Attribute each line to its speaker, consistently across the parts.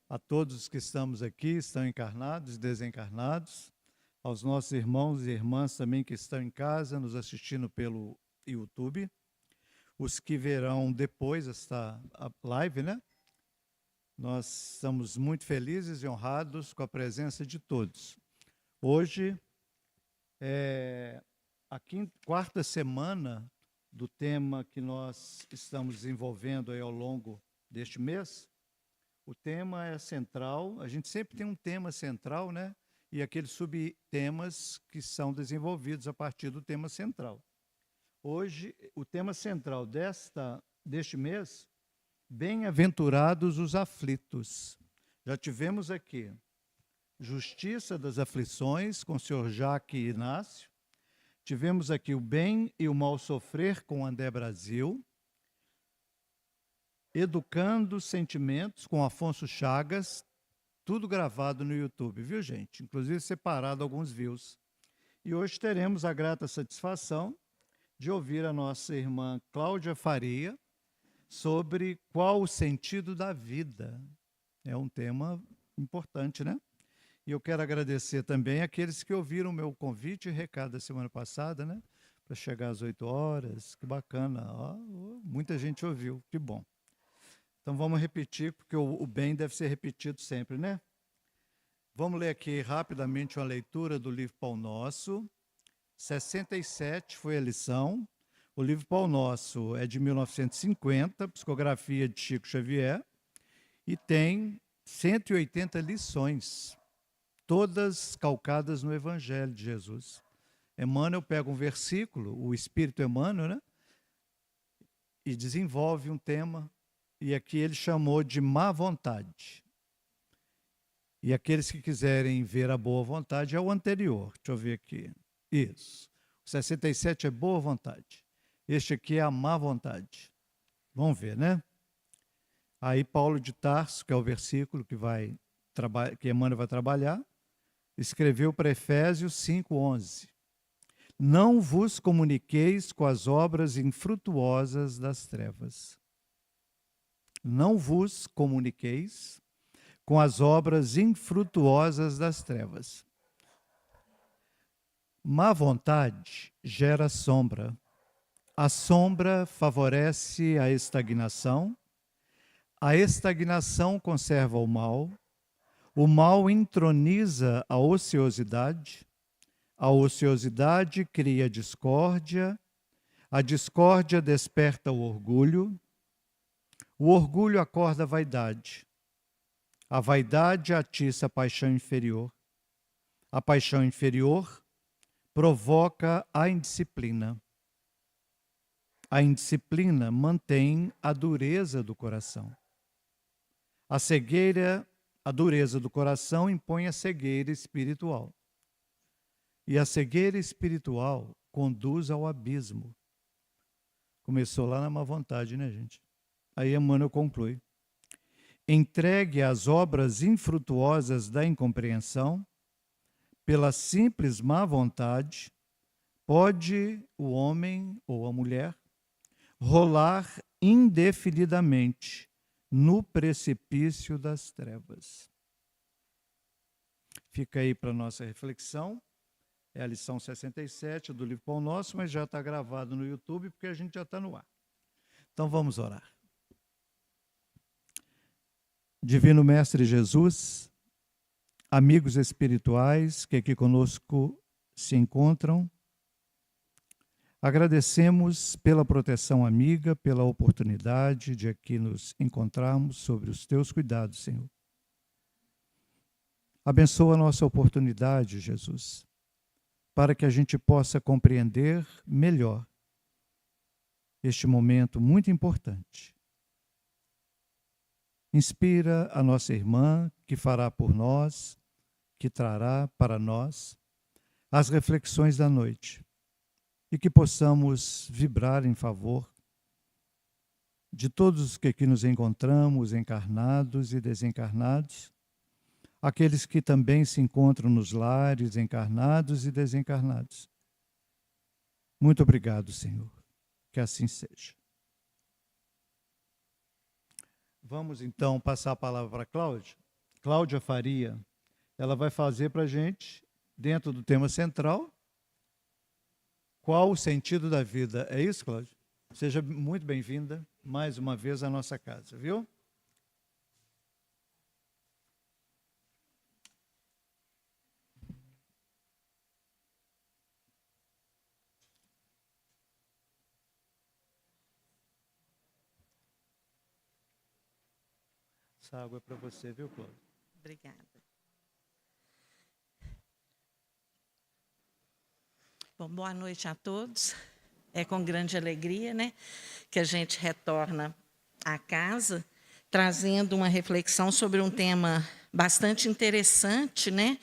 Speaker 1: a todos os que estamos aqui, estão encarnados e desencarnados, aos nossos irmãos e irmãs também que estão em casa, nos assistindo pelo YouTube, os que verão depois esta live, né? Nós estamos muito felizes e honrados com a presença de todos. Hoje é a quarta semana do tema que nós estamos desenvolvendo aí ao longo deste mês. O tema é central, a gente sempre tem um tema central, né? E aqueles subtemas que são desenvolvidos a partir do tema central. Hoje, o tema central deste mês, bem-aventurados os aflitos. Já tivemos aqui Justiça das Aflições, com o senhor Jaque Inácio. Tivemos aqui o Bem e o Mal Sofrer, com André Brasil. Educando Sentimentos, com Afonso Chagas. Tudo gravado no YouTube, viu, gente? Inclusive separado alguns views. E hoje teremos a grata satisfação de ouvir a nossa irmã Cláudia Faria sobre qual o sentido da vida. É um tema importante, né? E eu quero agradecer também àqueles que ouviram o meu convite e recado da semana passada, né? Para chegar às 8 horas. Que bacana. Ó, muita gente ouviu, que bom. Então vamos repetir, porque o bem deve ser repetido sempre, né? Vamos ler aqui rapidamente uma leitura do livro Pão Nosso. 67 foi a lição. O livro Pão Nosso é de 1950, psicografia de Chico Xavier, e tem 180 lições, todas calcadas no Evangelho de Jesus. Emmanuel pega um versículo, o Espírito Emmanuel, né? E desenvolve um tema, e aqui ele chamou de má vontade. E aqueles que quiserem ver a boa vontade é o anterior. Deixa eu ver aqui. Isso. O 67 é boa vontade. Este aqui é a má vontade. Vamos ver, né? Aí Paulo de Tarso, que é o versículo que Emmanuel vai trabalhar, escreveu para Efésios 5:11. Não vos comuniqueis com as obras infrutuosas das trevas. Não vos comuniqueis com as obras infrutuosas das trevas. Má vontade gera sombra. A sombra favorece a estagnação conserva o mal entroniza a ociosidade cria discórdia, a discórdia desperta o orgulho acorda a vaidade atiça a paixão inferior provoca a indisciplina mantém a dureza do coração. A dureza do coração impõe a cegueira espiritual. E a cegueira espiritual conduz ao abismo. Começou lá na má vontade, né, gente? Aí Emmanuel conclui. Entregue às obras infrutuosas da incompreensão, pela simples má vontade, pode o homem ou a mulher rolar indefinidamente no precipício das trevas. Fica aí para nossa reflexão. É a lição 67 do livro Pão Nosso, mas já está gravado no YouTube, porque a gente já está no ar. Então vamos orar. Divino Mestre Jesus, amigos espirituais que aqui conosco se encontram, agradecemos pela proteção amiga, pela oportunidade de aqui nos encontrarmos sobre os teus cuidados, Senhor. Abençoa a nossa oportunidade, Jesus, para que a gente possa compreender melhor este momento muito importante. Inspira a nossa irmã, que fará por nós, que trará para nós as reflexões da noite, e que possamos vibrar em favor de todos os que aqui nos encontramos, encarnados e desencarnados, aqueles que também se encontram nos lares, encarnados e desencarnados. Muito obrigado, Senhor. Que assim seja. Vamos, então, passar a palavra para a Cláudia. Cláudia Faria, ela vai fazer para a gente, dentro do tema central, qual o sentido da vida. É isso, Cláudia? Seja muito bem-vinda mais uma vez à nossa casa, viu? Essa água é para você, viu, Cláudia?
Speaker 2: Obrigada. Bom, boa noite a todos. É com grande alegria, né, que a gente retorna à casa, trazendo uma reflexão sobre um tema bastante interessante, né,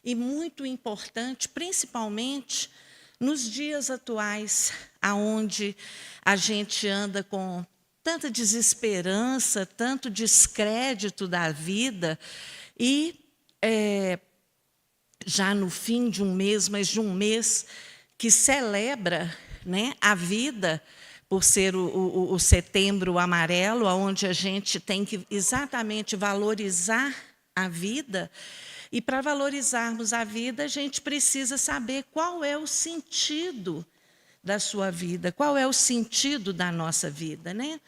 Speaker 2: e muito importante, principalmente nos dias atuais, aonde a gente anda com tanta desesperança, tanto descrédito da vida, e já no fim de um mês, mas de um mês que celebra, né, a vida, por ser o Setembro Amarelo, onde a gente tem que exatamente valorizar a vida. E para valorizarmos a vida, a gente precisa saber qual é o sentido da sua vida, qual é o sentido da nossa vida, né?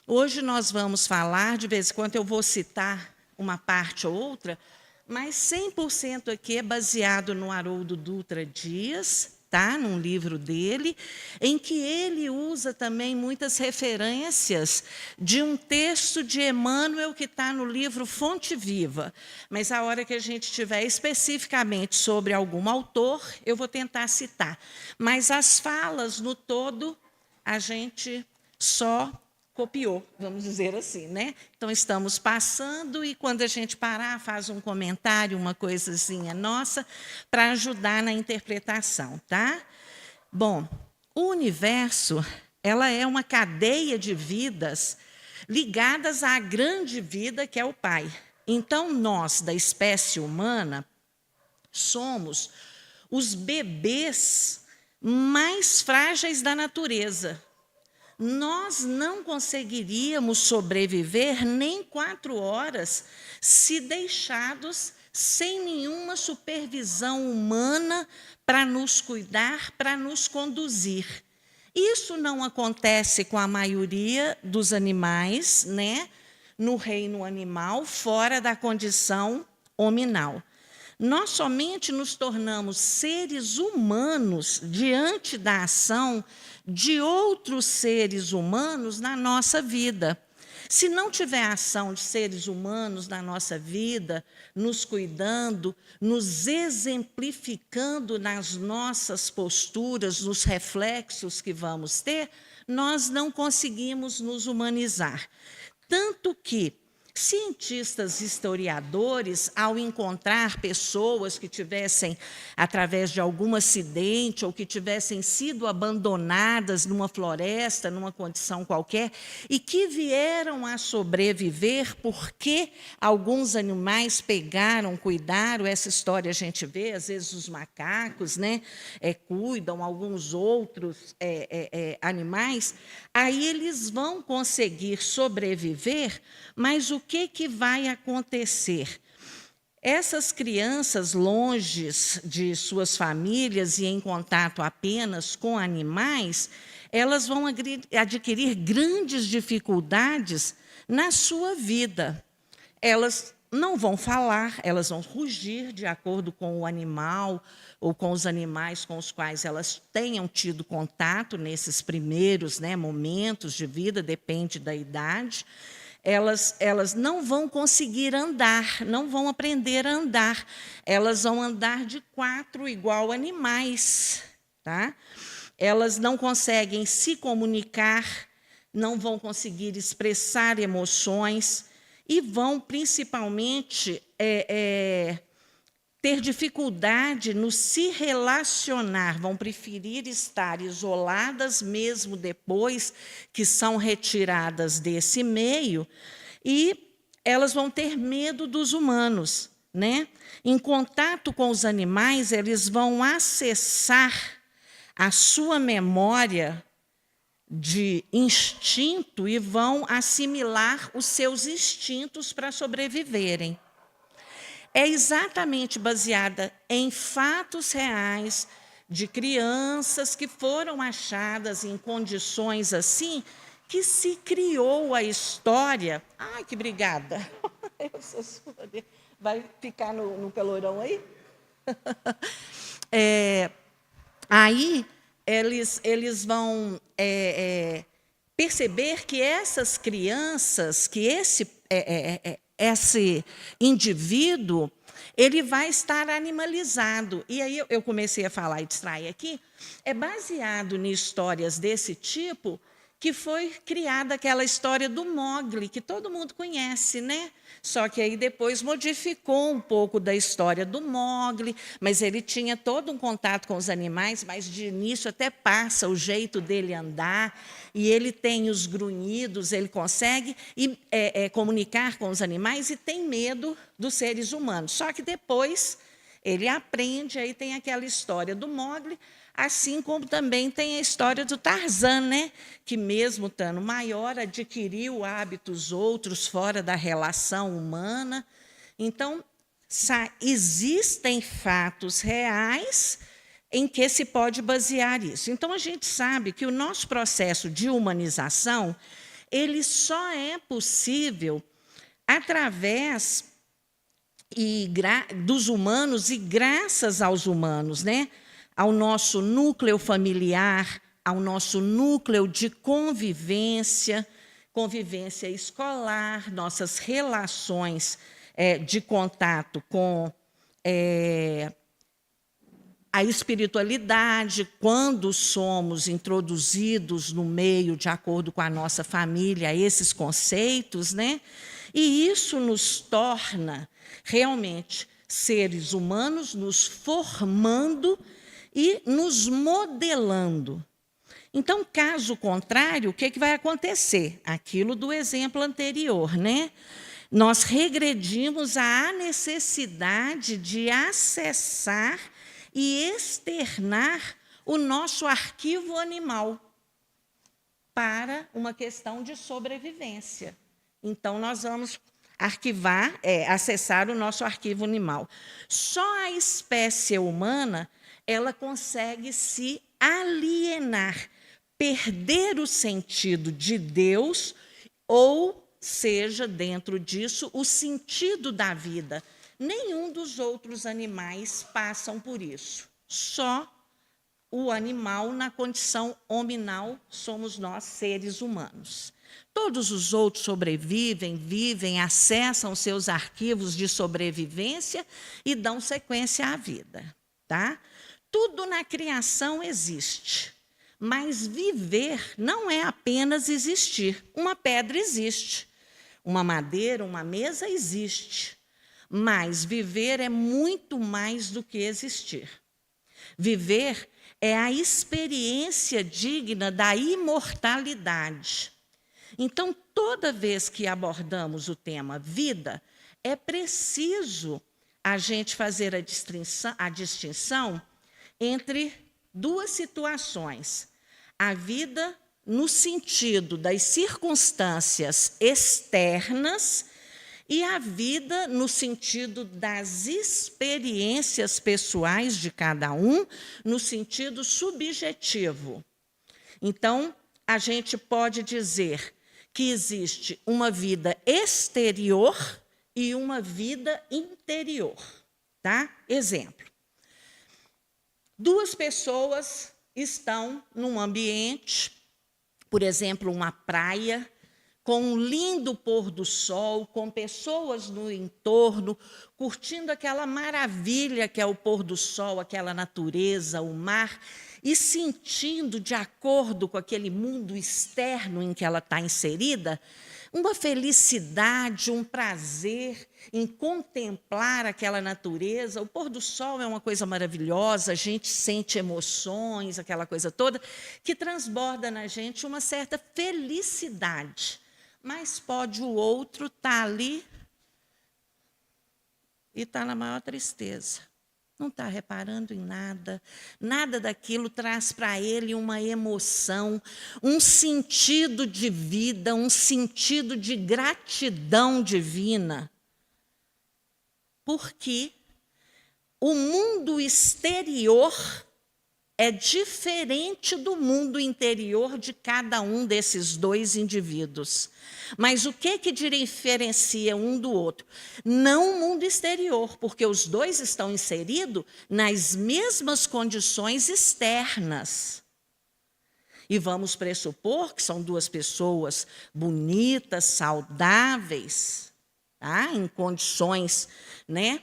Speaker 2: Hoje nós vamos falar, de vez em quando eu vou citar uma parte ou outra, mas 100% aqui é baseado no Haroldo Dutra Dias, tá? Num livro dele, em que ele usa também muitas referências de um texto de Emmanuel que está no livro Fonte Viva. Mas a hora que a gente tiver especificamente sobre algum autor, eu vou tentar citar. Mas as falas, no todo, a gente só copiou, vamos dizer assim, né? Então, estamos passando e, quando a gente parar, faz um comentário, uma coisazinha nossa, para ajudar na interpretação, tá? Bom, o universo, ela é uma cadeia de vidas ligadas à grande vida que é o Pai. Então, nós, da espécie humana, somos os bebês mais frágeis da natureza. Nós não conseguiríamos sobreviver nem 4 horas se deixados sem nenhuma supervisão humana para nos cuidar, para nos conduzir. Isso não acontece com a maioria dos animais, né? No reino animal, fora da condição hominal. Nós somente nos tornamos seres humanos diante da ação de outros seres humanos na nossa vida. Se não tiver ação de seres humanos na nossa vida, nos cuidando, nos exemplificando nas nossas posturas, nos reflexos que vamos ter, nós não conseguimos nos humanizar. Tanto que cientistas historiadores, ao encontrar pessoas que tivessem, através de algum acidente, ou que tivessem sido abandonadas numa floresta, numa condição qualquer, e que vieram a sobreviver porque alguns animais pegaram, cuidaram, essa história a gente vê, às vezes os macacos, né, cuidam, alguns outros animais, aí eles vão conseguir sobreviver, mas o que vai acontecer? Essas crianças, longe de suas famílias e em contato apenas com animais, elas vão adquirir grandes dificuldades na sua vida. Elas não vão falar, elas vão rugir de acordo com o animal ou com os animais com os quais elas tenham tido contato nesses primeiros, né, momentos de vida, depende da idade. Elas não vão conseguir andar, não vão aprender a andar. Elas vão andar de 4 igual animais, tá? Elas não conseguem se comunicar, não vão conseguir expressar emoções e vão, principalmente, ter dificuldade no se relacionar, vão preferir estar isoladas mesmo depois que são retiradas desse meio, e elas vão ter medo dos humanos, né? Em contato com os animais, eles vão acessar a sua memória de instinto e vão assimilar os seus instintos para sobreviverem. é exatamente baseada em fatos reais de crianças que foram achadas em condições assim, que se criou a história. Ai, que obrigada. Vai ficar no calorão aí? Aí eles vão perceber que essas crianças, que esse indivíduo, ele vai estar animalizado. E aí eu comecei a falar e distrair aqui, é baseado em histórias desse tipo que foi criada aquela história do Mowgli, que todo mundo conhece, né? Só que aí depois modificou um pouco da história do Mowgli, mas ele tinha todo um contato com os animais, mas de início até passa o jeito dele andar, e ele tem os grunhidos, ele consegue comunicar com os animais e tem medo dos seres humanos. Só que depois ele aprende, aí tem aquela história do Mowgli, assim como também tem a história do Tarzan, né? Que mesmo estando maior, adquiriu hábitos outros fora da relação humana. Então, existem fatos reais em que se pode basear isso. Então, a gente sabe que o nosso processo de humanização, ele só é possível através dos humanos e graças aos humanos, né? Ao nosso núcleo familiar, ao nosso núcleo de convivência, convivência escolar, nossas relações de contato com a espiritualidade, quando somos introduzidos no meio, de acordo com a nossa família, esses conceitos, né? E isso nos torna realmente seres humanos, nos formando e nos modelando. Então, caso contrário, o que vai acontecer? Aquilo do exemplo anterior, né? Nós regredimos à necessidade de acessar e externar o nosso arquivo animal para uma questão de sobrevivência. Então, nós vamos acessar o nosso arquivo animal. Só a espécie humana ela consegue se alienar, perder o sentido de Deus, ou seja, dentro disso, o sentido da vida. Nenhum dos outros animais passam por isso. Só o animal, na condição hominal, somos nós, seres humanos. Todos os outros sobrevivem, vivem, acessam seus arquivos de sobrevivência e dão sequência à vida, tá? Tudo na criação existe, mas viver não é apenas existir. Uma pedra existe, uma madeira, uma mesa existe, mas viver é muito mais do que existir. Viver é a experiência digna da imortalidade. Então, toda vez que abordamos o tema vida, é preciso a gente fazer a distinção entre duas situações. A vida no sentido das circunstâncias externas e a vida no sentido das experiências pessoais de cada um, no sentido subjetivo. Então, a gente pode dizer que existe uma vida exterior e uma vida interior, tá? Exemplo. Duas pessoas estão num ambiente, por exemplo, uma praia, com um lindo pôr do sol, com pessoas no entorno, curtindo aquela maravilha que é o pôr do sol, aquela natureza, o mar, e sentindo, de acordo com aquele mundo externo em que ela está inserida, uma felicidade, um prazer em contemplar aquela natureza. O pôr do sol é uma coisa maravilhosa, a gente sente emoções, aquela coisa toda, que transborda na gente uma certa felicidade. Mas pode o outro estar ali e estar na maior tristeza. Não está reparando em nada. Nada daquilo traz para ele uma emoção, um sentido de vida, um sentido de gratidão divina. porque o mundo exterior é diferente do mundo interior de cada um desses dois indivíduos. Mas o que diferencia um do outro? Não o mundo exterior, porque os dois estão inseridos nas mesmas condições externas. E vamos pressupor que são duas pessoas bonitas, saudáveis, tá? Em condições, né,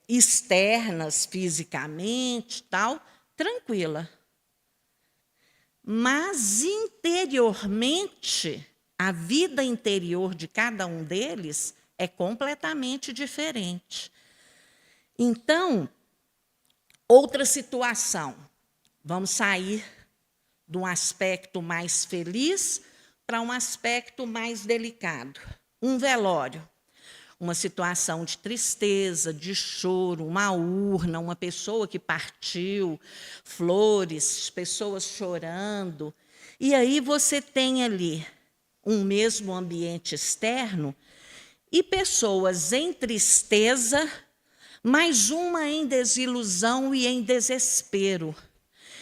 Speaker 2: externas, fisicamente, tal, tranquila. Mas, interiormente, a vida interior de cada um deles é completamente diferente. Então, outra situação. Vamos sair de um aspecto mais feliz para um aspecto mais delicado. Um velório. Uma situação de tristeza, de choro, uma urna, uma pessoa que partiu, flores, pessoas chorando. E aí você tem ali um mesmo ambiente externo e pessoas em tristeza, mas uma em desilusão e em desespero.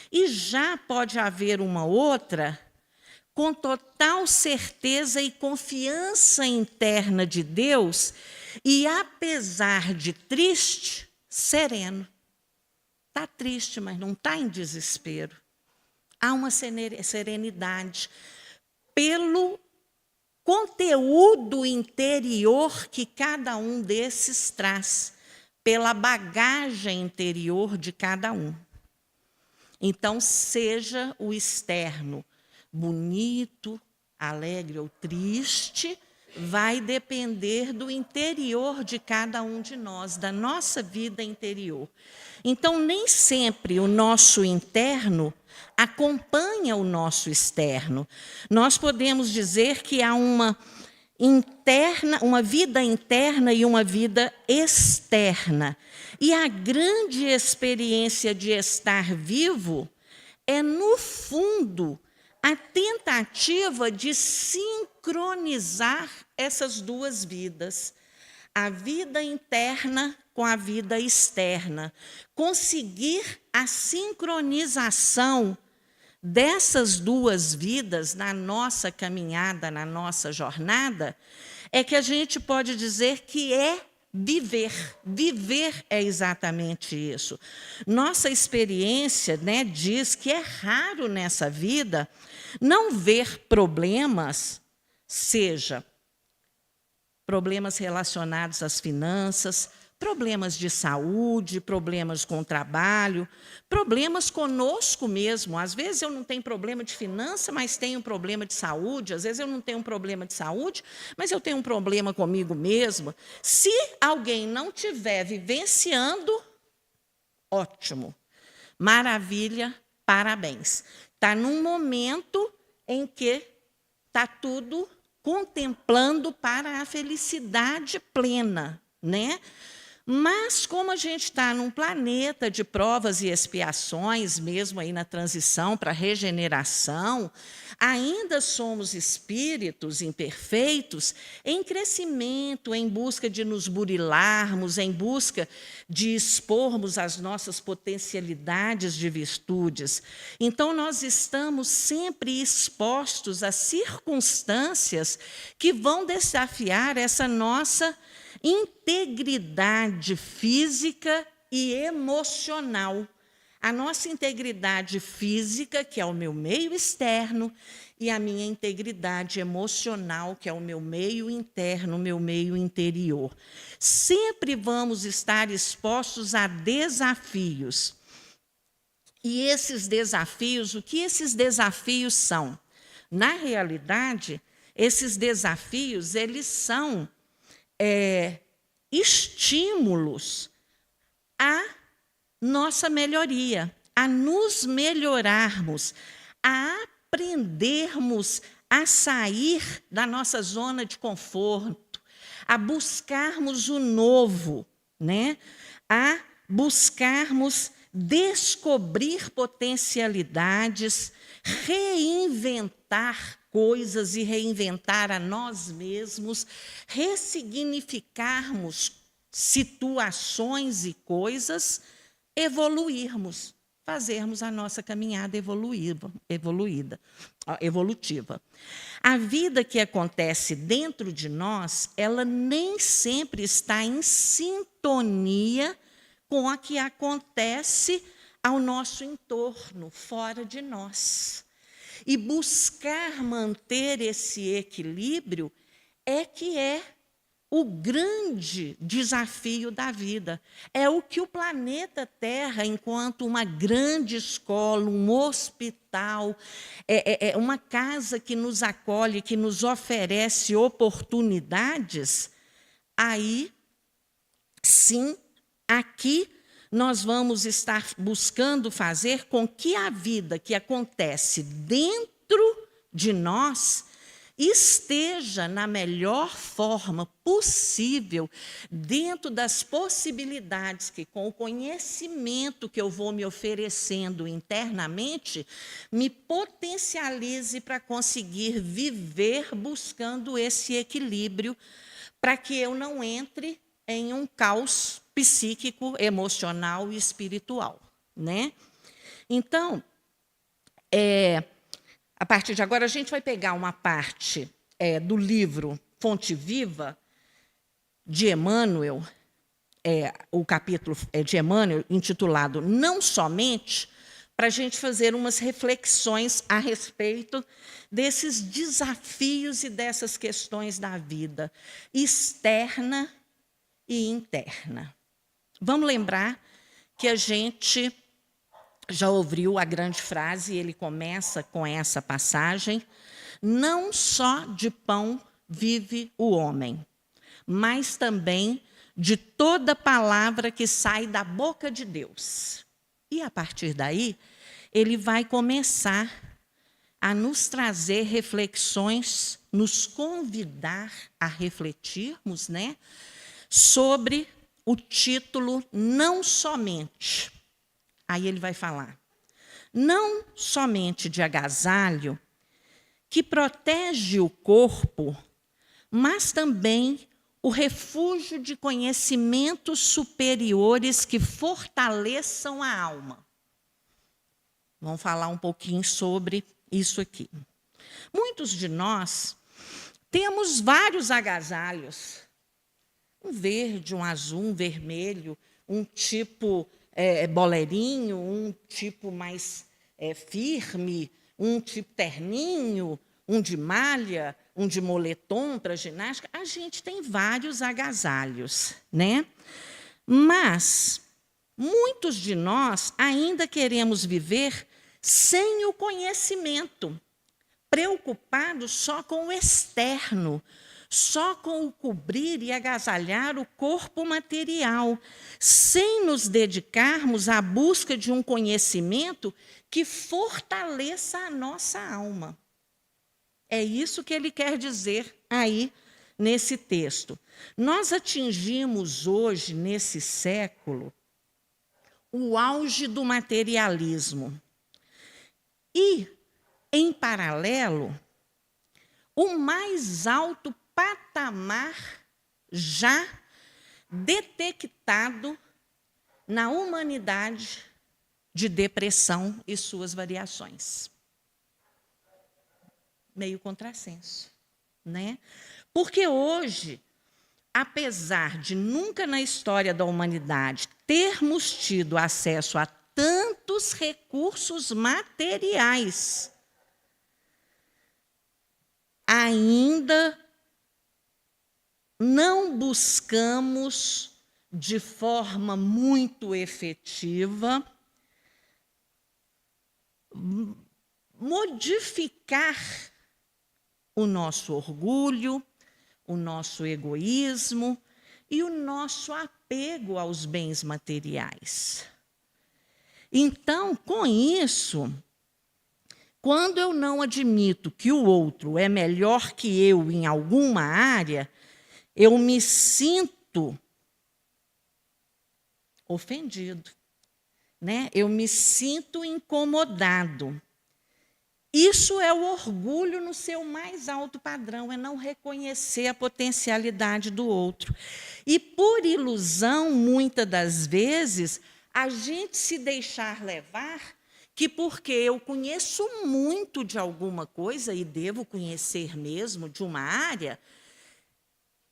Speaker 2: E já pode haver uma outra com total certeza e confiança interna de Deus, e apesar de triste, sereno. Está triste, mas não está em desespero. Há uma serenidade pelo conteúdo interior que cada um desses traz, pela bagagem interior de cada um. Então, seja o externo bonito, alegre ou triste, vai depender do interior de cada um de nós, da nossa vida interior. Então, nem sempre o nosso interno acompanha o nosso externo. Nós podemos dizer que há uma vida interna e uma vida externa. E a grande experiência de estar vivo é, no fundo, a tentativa de sincronizar essas duas vidas, a vida interna com a vida externa, conseguir a sincronização dessas duas vidas na nossa caminhada, na nossa jornada, é que a gente pode dizer que é viver. Viver é exatamente isso. Nossa experiência, né, diz que é raro nessa vida não ver problemas, seja problemas relacionados às finanças, problemas de saúde, problemas com o trabalho, problemas conosco mesmo. Às vezes eu não tenho problema de finança, mas tenho problema de saúde. Às vezes eu não tenho um problema de saúde, mas eu tenho um problema comigo mesmo. Se alguém não estiver vivenciando, ótimo, maravilha, parabéns. Está num momento em que está tudo contemplando para a felicidade plena, né? Mas, como a gente está num planeta de provas e expiações, mesmo aí na transição para a regeneração, ainda somos espíritos imperfeitos em crescimento, em busca de nos burilarmos, em busca de expormos as nossas potencialidades de virtudes. Então, nós estamos sempre expostos a circunstâncias que vão desafiar essa nossa integridade física e emocional. A nossa integridade física, que é o meu meio externo, e a minha integridade emocional, que é o meu meio interno, o meu meio interior. Sempre vamos estar expostos a desafios. E esses desafios, o que esses desafios são? Na realidade, esses desafios, eles são estímulos à nossa melhoria, a nos melhorarmos, a aprendermos a sair da nossa zona de conforto, a buscarmos o novo, né? A buscarmos descobrir potencialidades, reinventar coisas e reinventar a nós mesmos, ressignificarmos situações e coisas, evoluirmos, fazermos a nossa caminhada evolutiva. A vida que acontece dentro de nós, ela nem sempre está em sintonia com a que acontece ao nosso entorno, fora de nós. E buscar manter esse equilíbrio é que é o grande desafio da vida. É o que o planeta Terra, enquanto uma grande escola, um hospital, uma casa que nos acolhe, que nos oferece oportunidades, aí, sim, aqui nós vamos estar buscando fazer com que a vida que acontece dentro de nós esteja na melhor forma possível, dentro das possibilidades que, com o conhecimento que eu vou me oferecendo internamente, me potencialize para conseguir viver buscando esse equilíbrio, para que eu não entre em um caos psíquico, emocional e espiritual, né? Então, a partir de agora, a gente vai pegar uma parte do livro Fonte Viva, de Emmanuel, o capítulo de Emmanuel, intitulado Não Somente, para a gente fazer umas reflexões a respeito desses desafios e dessas questões da vida, externa e interna. Vamos lembrar que a gente já ouviu a grande frase, ele começa com essa passagem: não só de pão vive o homem, mas também de toda palavra que sai da boca de Deus. E, a partir daí, ele vai começar a nos trazer reflexões, nos convidar a refletirmos, né, sobre o título Não Somente. Aí ele vai falar, não somente de agasalho, que protege o corpo, mas também o refúgio de conhecimentos superiores que fortaleçam a alma. Vamos falar um pouquinho sobre isso aqui. Muitos de nós temos vários agasalhos, um verde, um azul, um vermelho, um tipo boleirinho, um tipo mais firme, um tipo terninho, um de malha, um de moletom para ginástica. A gente tem vários agasalhos, né? Mas muitos de nós ainda queremos viver sem o conhecimento, preocupados só com o externo, só com o cobrir e agasalhar o corpo material, sem nos dedicarmos à busca de um conhecimento que fortaleça a nossa alma. É isso que ele quer dizer aí nesse texto. Nós atingimos hoje, nesse século, o auge do materialismo. E, em paralelo, o mais alto patamar já detectado na humanidade de depressão e suas variações. Meio contrassenso, né? Porque hoje, apesar de nunca na história da humanidade termos tido acesso a tantos recursos materiais, ainda não buscamos de forma muito efetiva modificar o nosso orgulho, o nosso egoísmo e o nosso apego aos bens materiais. Então, com isso, quando eu não admito que o outro é melhor que eu em alguma área, eu me sinto ofendido, né? Eu me sinto incomodado. Isso é o orgulho no seu mais alto padrão, é não reconhecer a potencialidade do outro. E, por ilusão, muitas das vezes, a gente se deixar levar que porque eu conheço muito de alguma coisa, e devo conhecer mesmo de uma área,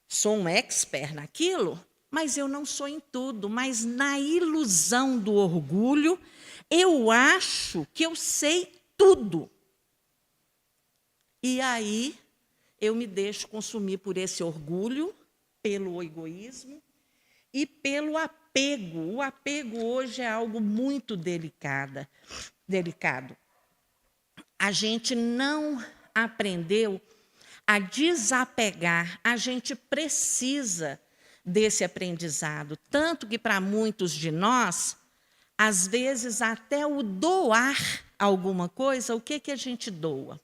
Speaker 2: sou um expert naquilo, mas eu não sou em tudo. Mas, na ilusão do orgulho, eu acho que eu sei tudo. E aí, eu me deixo consumir por esse orgulho, pelo egoísmo e pelo apego. O apego hoje é algo muito delicado. A gente não aprendeu a desapegar, a gente precisa desse aprendizado. Tanto que, para muitos de nós, às vezes, até o doar alguma coisa, o que a gente doa?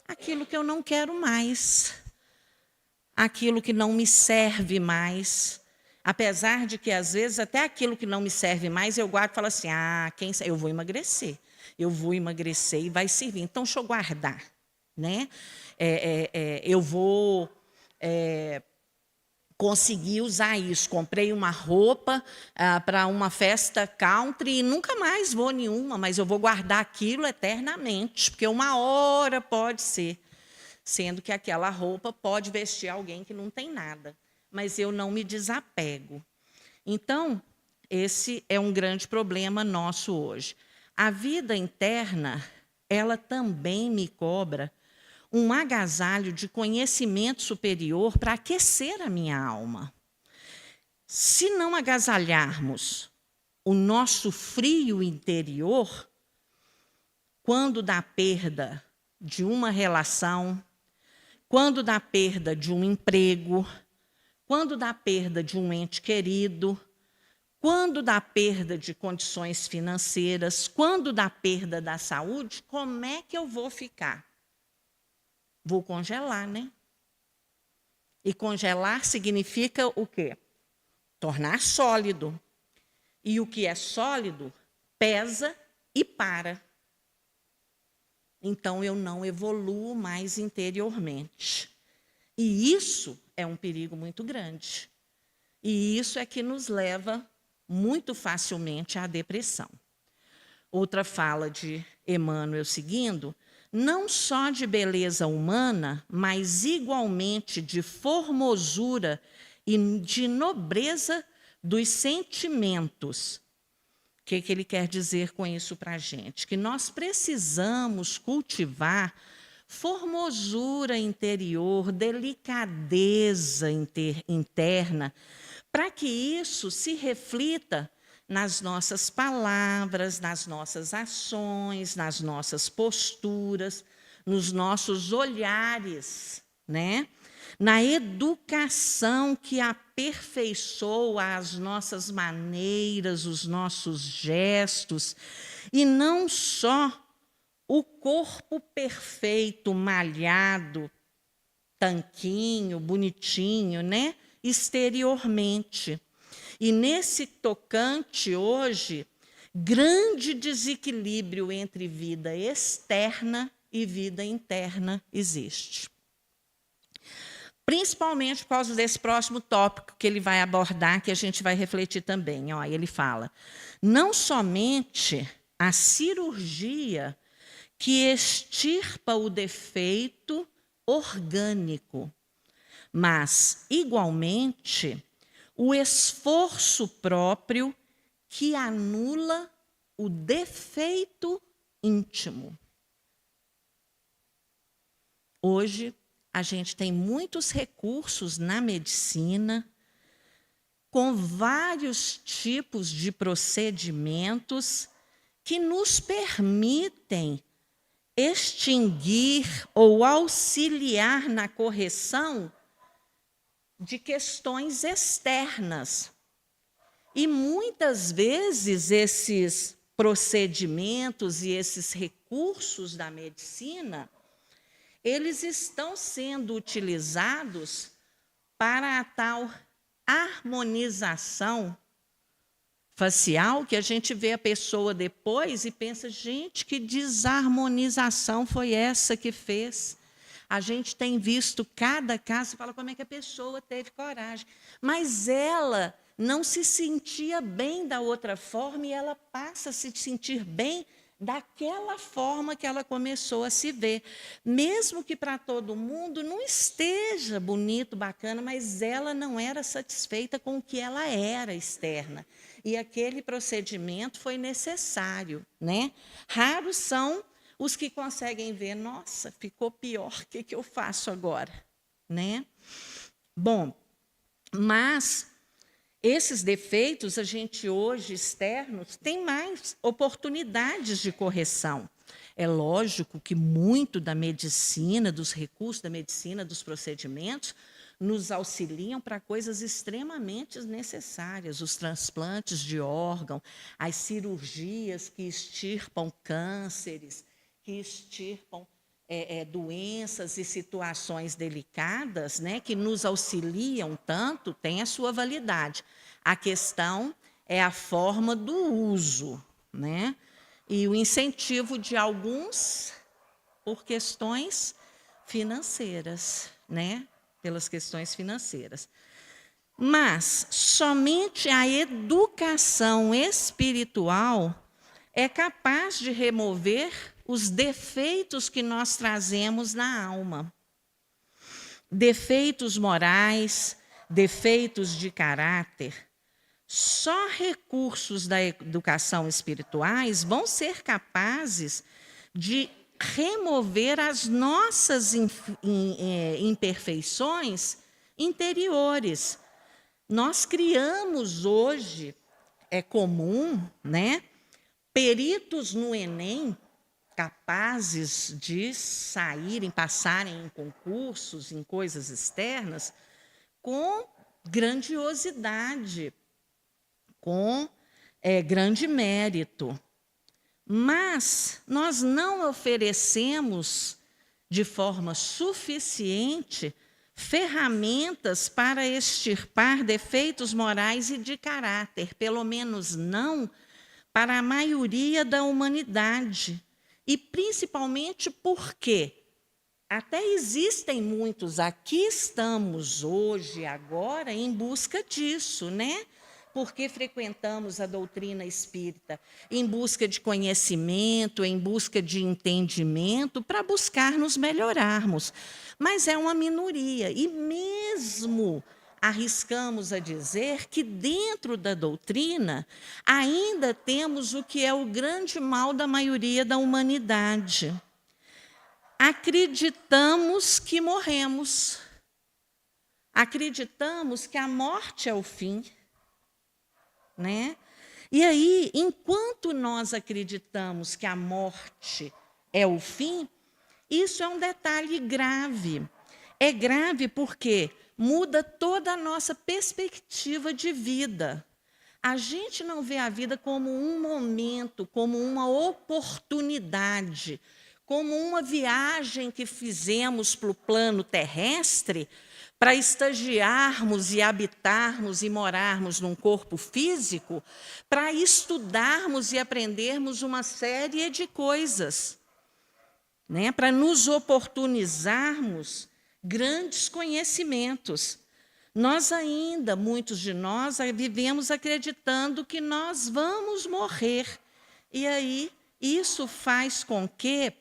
Speaker 2: Aquilo que eu não quero mais, aquilo que não me serve mais. Apesar de que, às vezes, até aquilo que não me serve mais, eu guardo e falo assim, eu vou emagrecer e vai servir. Então, deixa eu guardar. Né? Eu vou conseguir usar isso. Comprei uma roupa para uma festa country e nunca mais vou nenhuma, mas eu vou guardar aquilo eternamente, porque uma hora pode ser, sendo que aquela roupa pode vestir alguém que não tem nada, mas eu não me desapego. Então, esse é um grande problema nosso hoje. A vida interna, ela também me cobra um agasalho de conhecimento superior para aquecer a minha alma. Se não agasalharmos o nosso frio interior, quando da perda de uma relação, quando da perda de um emprego, quando da perda de um ente querido, quando da perda de condições financeiras, quando da perda da saúde, como é que eu vou ficar? Vou congelar, né? E congelar significa o quê? Tornar sólido. E o que é sólido pesa e para. Então, eu não evoluo mais interiormente. E isso é um perigo muito grande. E isso é que nos leva muito facilmente à depressão. Outra fala de Emmanuel seguindo, não só de beleza humana, mas igualmente de formosura e de nobreza dos sentimentos. O que ele quer dizer com isso para a gente? Que nós precisamos cultivar formosura interior, delicadeza interna, para que isso se reflita nas nossas palavras, nas nossas ações, nas nossas posturas, nos nossos olhares, né? Na educação que aperfeiçoa as nossas maneiras, os nossos gestos, e não só o corpo perfeito, malhado, tanquinho, bonitinho, né? Exteriormente. E nesse tocante, hoje, grande desequilíbrio entre vida externa e vida interna existe. Principalmente por causa desse próximo tópico que ele vai abordar, que a gente vai refletir também. Ó, ele fala, não somente a cirurgia que extirpa o defeito orgânico, mas, igualmente, o esforço próprio que anula o defeito íntimo. Hoje, a gente tem muitos recursos na medicina, com vários tipos de procedimentos que nos permitem extinguir ou auxiliar na correção de questões externas. E muitas vezes esses procedimentos e esses recursos da medicina, eles estão sendo utilizados para a tal harmonização facial que a gente vê a pessoa depois e pensa, gente, que desarmonização foi essa que fez? A gente tem visto cada caso e fala como é que a pessoa teve coragem. Mas ela não se sentia bem da outra forma e ela passa a se sentir bem daquela forma que ela começou a se ver. Mesmo que para todo mundo não esteja bonito, bacana, mas ela não era satisfeita com o que ela era externa. E aquele procedimento foi necessário, né? Raros são os que conseguem ver, nossa, ficou pior, o que eu faço agora? Né? Bom, mas esses defeitos, a gente hoje, externos, tem mais oportunidades de correção. É lógico que muito da medicina, dos recursos da medicina, dos procedimentos, nos auxiliam para coisas extremamente necessárias, os transplantes de órgão, as cirurgias que extirpam cânceres, que extirpam doenças e situações delicadas, né, que nos auxiliam tanto, tem a sua validade. A questão é a forma do uso, né, e o incentivo de alguns por questões financeiras, né, pelas questões financeiras. Mas somente a educação espiritual é capaz de remover os defeitos que nós trazemos na alma. Defeitos morais, defeitos de caráter. Só recursos da educação espirituais vão ser capazes de remover as nossas imperfeições interiores. Nós criamos hoje, é comum, né, peritos no Enem, capazes de saírem, passarem em concursos, em coisas externas, com grandiosidade, com grande mérito. Mas nós não oferecemos de forma suficiente ferramentas para extirpar defeitos morais e de caráter, pelo menos não para a maioria da humanidade. E principalmente porque até existem muitos, aqui estamos hoje, agora, em busca disso, né? Porque frequentamos a doutrina espírita em busca de conhecimento, em busca de entendimento, para buscar nos melhorarmos. Mas é uma minoria, e mesmo arriscamos a dizer que dentro da doutrina ainda temos o que é o grande mal da maioria da humanidade. Acreditamos que morremos. Acreditamos que a morte é o fim, né? E aí, enquanto nós acreditamos que a morte é o fim, isso é um detalhe grave. É grave porque muda toda a nossa perspectiva de vida. A gente não vê a vida como um momento, como uma oportunidade, como uma viagem que fizemos para o plano terrestre para estagiarmos e habitarmos e morarmos num corpo físico, para estudarmos e aprendermos uma série de coisas, né? Para nos oportunizarmos grandes conhecimentos. Nós ainda, muitos de nós, vivemos acreditando que nós vamos morrer. E aí, isso faz com que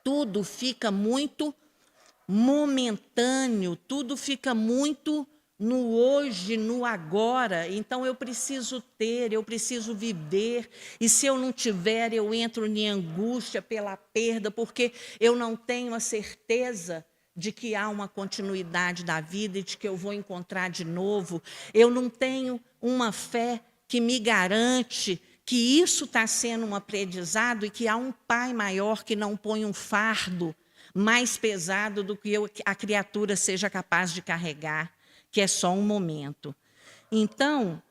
Speaker 2: tudo fica muito momentâneo, tudo fica muito no hoje, no agora. Então, eu preciso ter, eu preciso viver, e se eu não tiver, eu entro em angústia pela perda, porque eu não tenho a certeza de que há uma continuidade da vida e de que eu vou encontrar de novo. Eu não tenho uma fé que me garante que isso está sendo um aprendizado e que há um Pai maior que não põe um fardo mais pesado do que a criatura seja capaz de carregar, que é só um momento. Então,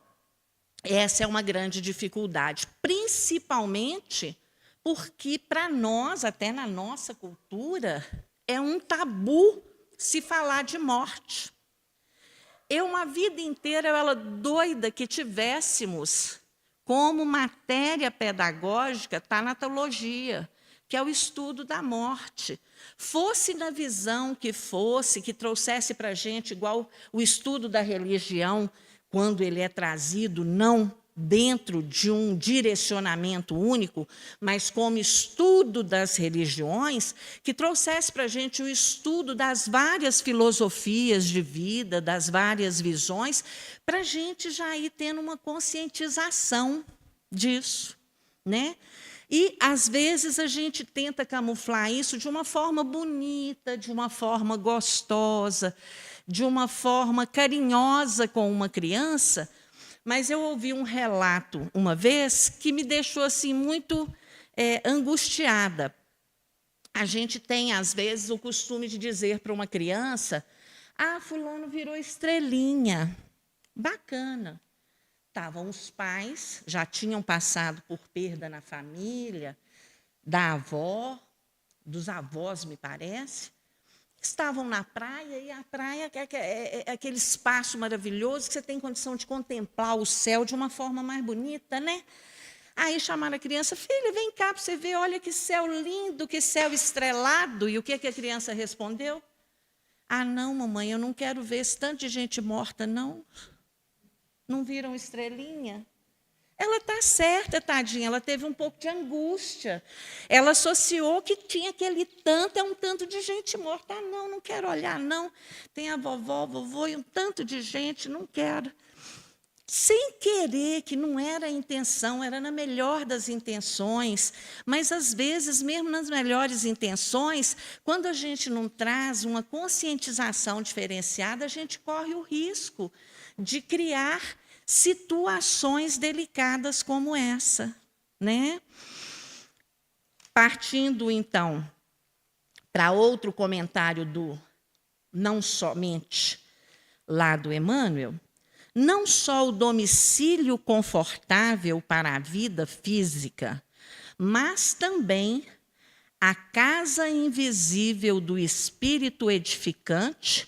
Speaker 2: essa é uma grande dificuldade, principalmente porque, para nós, até na nossa cultura, é um tabu se falar de morte. Eu, uma vida inteira, ela doida que tivéssemos como matéria pedagógica tanatologia, que é o estudo da morte. Fosse na visão que fosse, que trouxesse para a gente, igual o estudo da religião, quando ele é trazido, não dentro de um direcionamento único, mas como estudo das religiões, que trouxesse para a gente o estudo das várias filosofias de vida, das várias visões, para a gente já ir tendo uma conscientização disso, né? E, às vezes, a gente tenta camuflar isso de uma forma bonita, de uma forma gostosa, de uma forma carinhosa com uma criança, mas eu ouvi um relato uma vez que me deixou assim muito angustiada. A gente tem, às vezes, o costume de dizer para uma criança: ah, fulano virou estrelinha. Bacana. Estavam os pais, já tinham passado por perda na família, da avó, dos avós, me parece. Estavam na praia, e a praia é aquele espaço maravilhoso que você tem condição de contemplar o céu de uma forma mais bonita, né? Aí chamaram a criança: filha, vem cá para você ver, olha que céu lindo, que céu estrelado. E o que a criança respondeu? Ah, não, mamãe, eu não quero ver esse tanto de gente morta, não. Não viram estrelinha? Ela está certa, tadinha, ela teve um pouco de angústia. Ela associou que tinha aquele tanto, é um tanto de gente morta. Ah, não, não quero olhar, não. Tem a vovó, vovô e um tanto de gente, não quero. Sem querer, que não era a intenção, era na melhor das intenções. Mas, às vezes, mesmo nas melhores intenções, quando a gente não traz uma conscientização diferenciada, a gente corre o risco de criar situações delicadas como essa, né? Partindo, então, para outro comentário do não somente lá do Emmanuel, não só o domicílio confortável para a vida física, mas também a casa invisível do espírito edificante,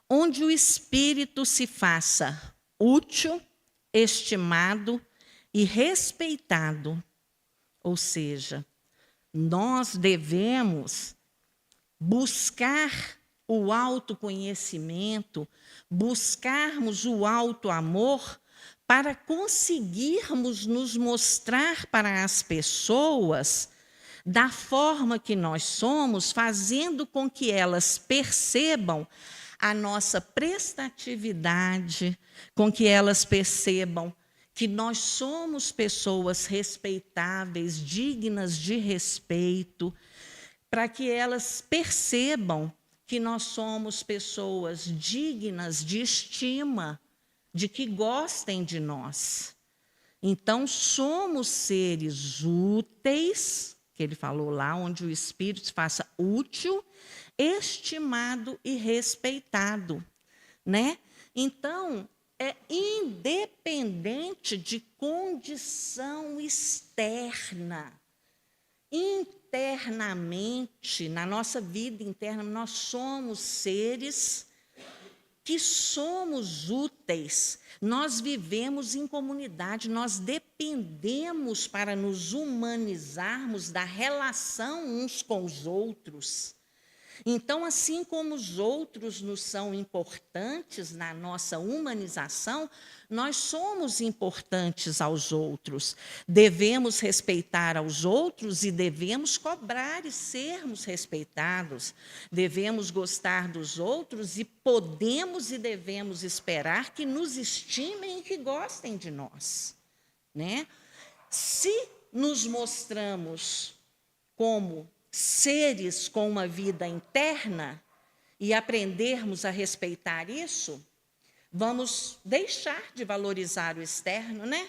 Speaker 2: onde o espírito se faça útil, estimado e respeitado. Ou seja, nós devemos buscar o autoconhecimento, buscarmos o autoamor para conseguirmos nos mostrar para as pessoas da forma que nós somos, fazendo com que elas percebam a nossa prestatividade, com que elas percebam que nós somos pessoas respeitáveis, dignas de respeito, para que elas percebam que nós somos pessoas dignas de estima, de que gostem de nós. Então, somos seres úteis, que ele falou lá, onde o espírito se faça útil, estimado e respeitado, né? Então, é independente de condição externa. Internamente, na nossa vida interna, nós somos seres que somos úteis. Nós vivemos em comunidade, nós dependemos para nos humanizarmos da relação uns com os outros. Então, assim como os outros nos são importantes na nossa humanização, nós somos importantes aos outros. Devemos respeitar aos outros e devemos cobrar e sermos respeitados. Devemos gostar dos outros e podemos e devemos esperar que nos estimem e que gostem de nós, né? Se nos mostramos como seres com uma vida interna e aprendermos a respeitar isso, vamos deixar de valorizar o externo, né?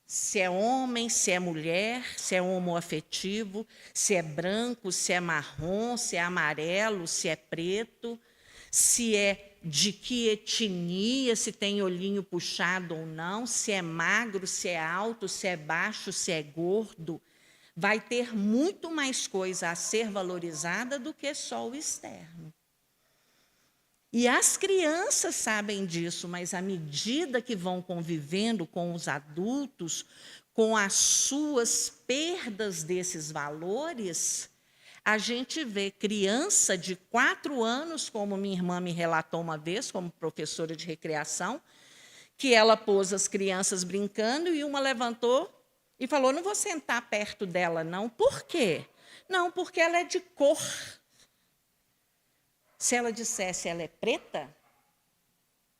Speaker 2: Se é homem, se é mulher, se é homoafetivo, se é branco, se é marrom, se é amarelo, se é preto, se é de que etnia, se tem olhinho puxado ou não, se é magro, se é alto, se é baixo, se é gordo. Vai ter muito mais coisa a ser valorizada do que só o externo. E as crianças sabem disso, mas à medida que vão convivendo com os adultos, com as suas perdas desses valores, a gente vê criança de 4 anos, como minha irmã me relatou uma vez, como professora de recreação, que ela pôs as crianças brincando e uma levantou e falou: não vou sentar perto dela, não. Por quê? Não, porque ela é de cor. Se ela dissesse ela é preta,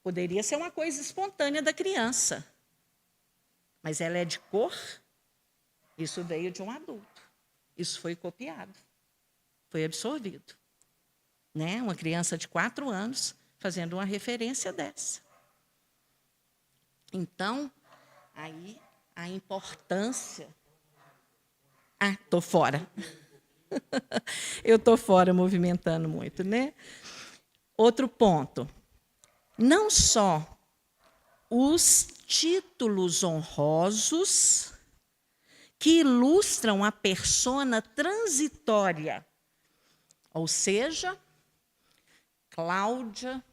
Speaker 2: poderia ser uma coisa espontânea da criança. Mas ela é de cor, isso veio de um adulto. Isso foi copiado, foi absorvido. Né? Uma criança de 4 anos fazendo uma referência dessa. Então, aí a importância... estou fora. Eu estou fora movimentando muito, né? Outro ponto. Não só os títulos honrosos que ilustram a persona transitória, ou seja, Cláudia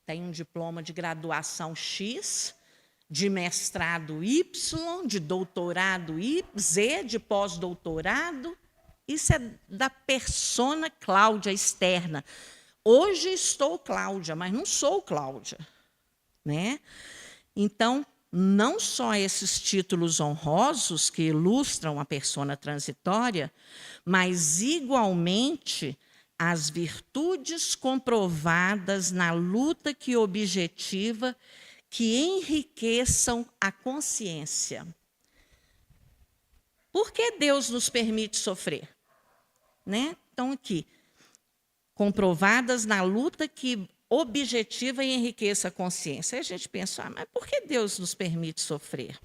Speaker 2: tem um diploma de graduação X, de mestrado Y, de doutorado Z, de pós-doutorado. Isso é da persona Cláudia externa. Hoje estou Cláudia, mas não sou Cláudia. Né? Então, não só esses títulos honrosos que ilustram a persona transitória, mas, igualmente, as virtudes comprovadas na luta que objetiva que enriqueçam a consciência. Por que Deus nos permite sofrer? Né? Então, aqui, comprovadas na luta que objetiva e enriqueça a consciência. Aí a gente pensa, mas por que Deus nos permite sofrer?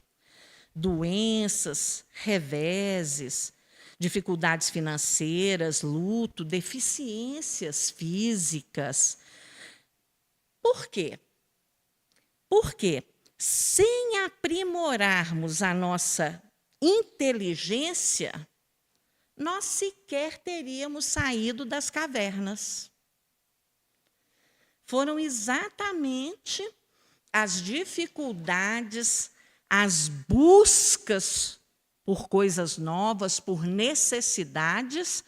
Speaker 2: Doenças, reveses, dificuldades financeiras, luto, deficiências físicas. Por quê? Porque, sem aprimorarmos a nossa inteligência, nós sequer teríamos saído das cavernas. Foram exatamente as dificuldades, as buscas por coisas novas, por necessidades,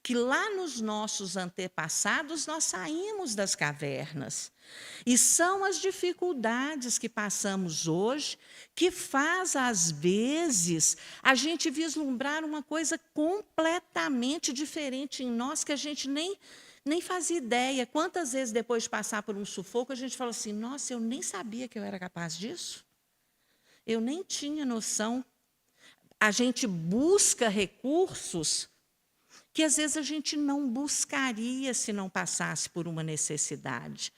Speaker 2: que lá nos nossos antepassados nós saímos das cavernas. E são as dificuldades que passamos hoje que faz, às vezes, a gente vislumbrar uma coisa completamente diferente em nós, que a gente nem fazia ideia. Quantas vezes, depois de passar por um sufoco, a gente fala assim, nossa, eu nem sabia que eu era capaz disso. Eu nem tinha noção. A gente busca recursos que, às vezes, a gente não buscaria se não passasse por uma necessidade.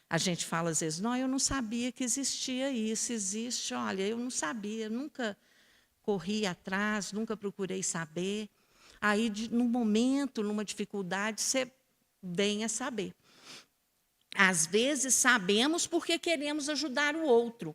Speaker 2: A gente fala, às vezes, não, eu não sabia que existia isso, existe, olha, eu não sabia, nunca corri atrás, nunca procurei saber. Aí, num momento, numa dificuldade, você vem a saber. Às vezes, sabemos porque queremos ajudar o outro.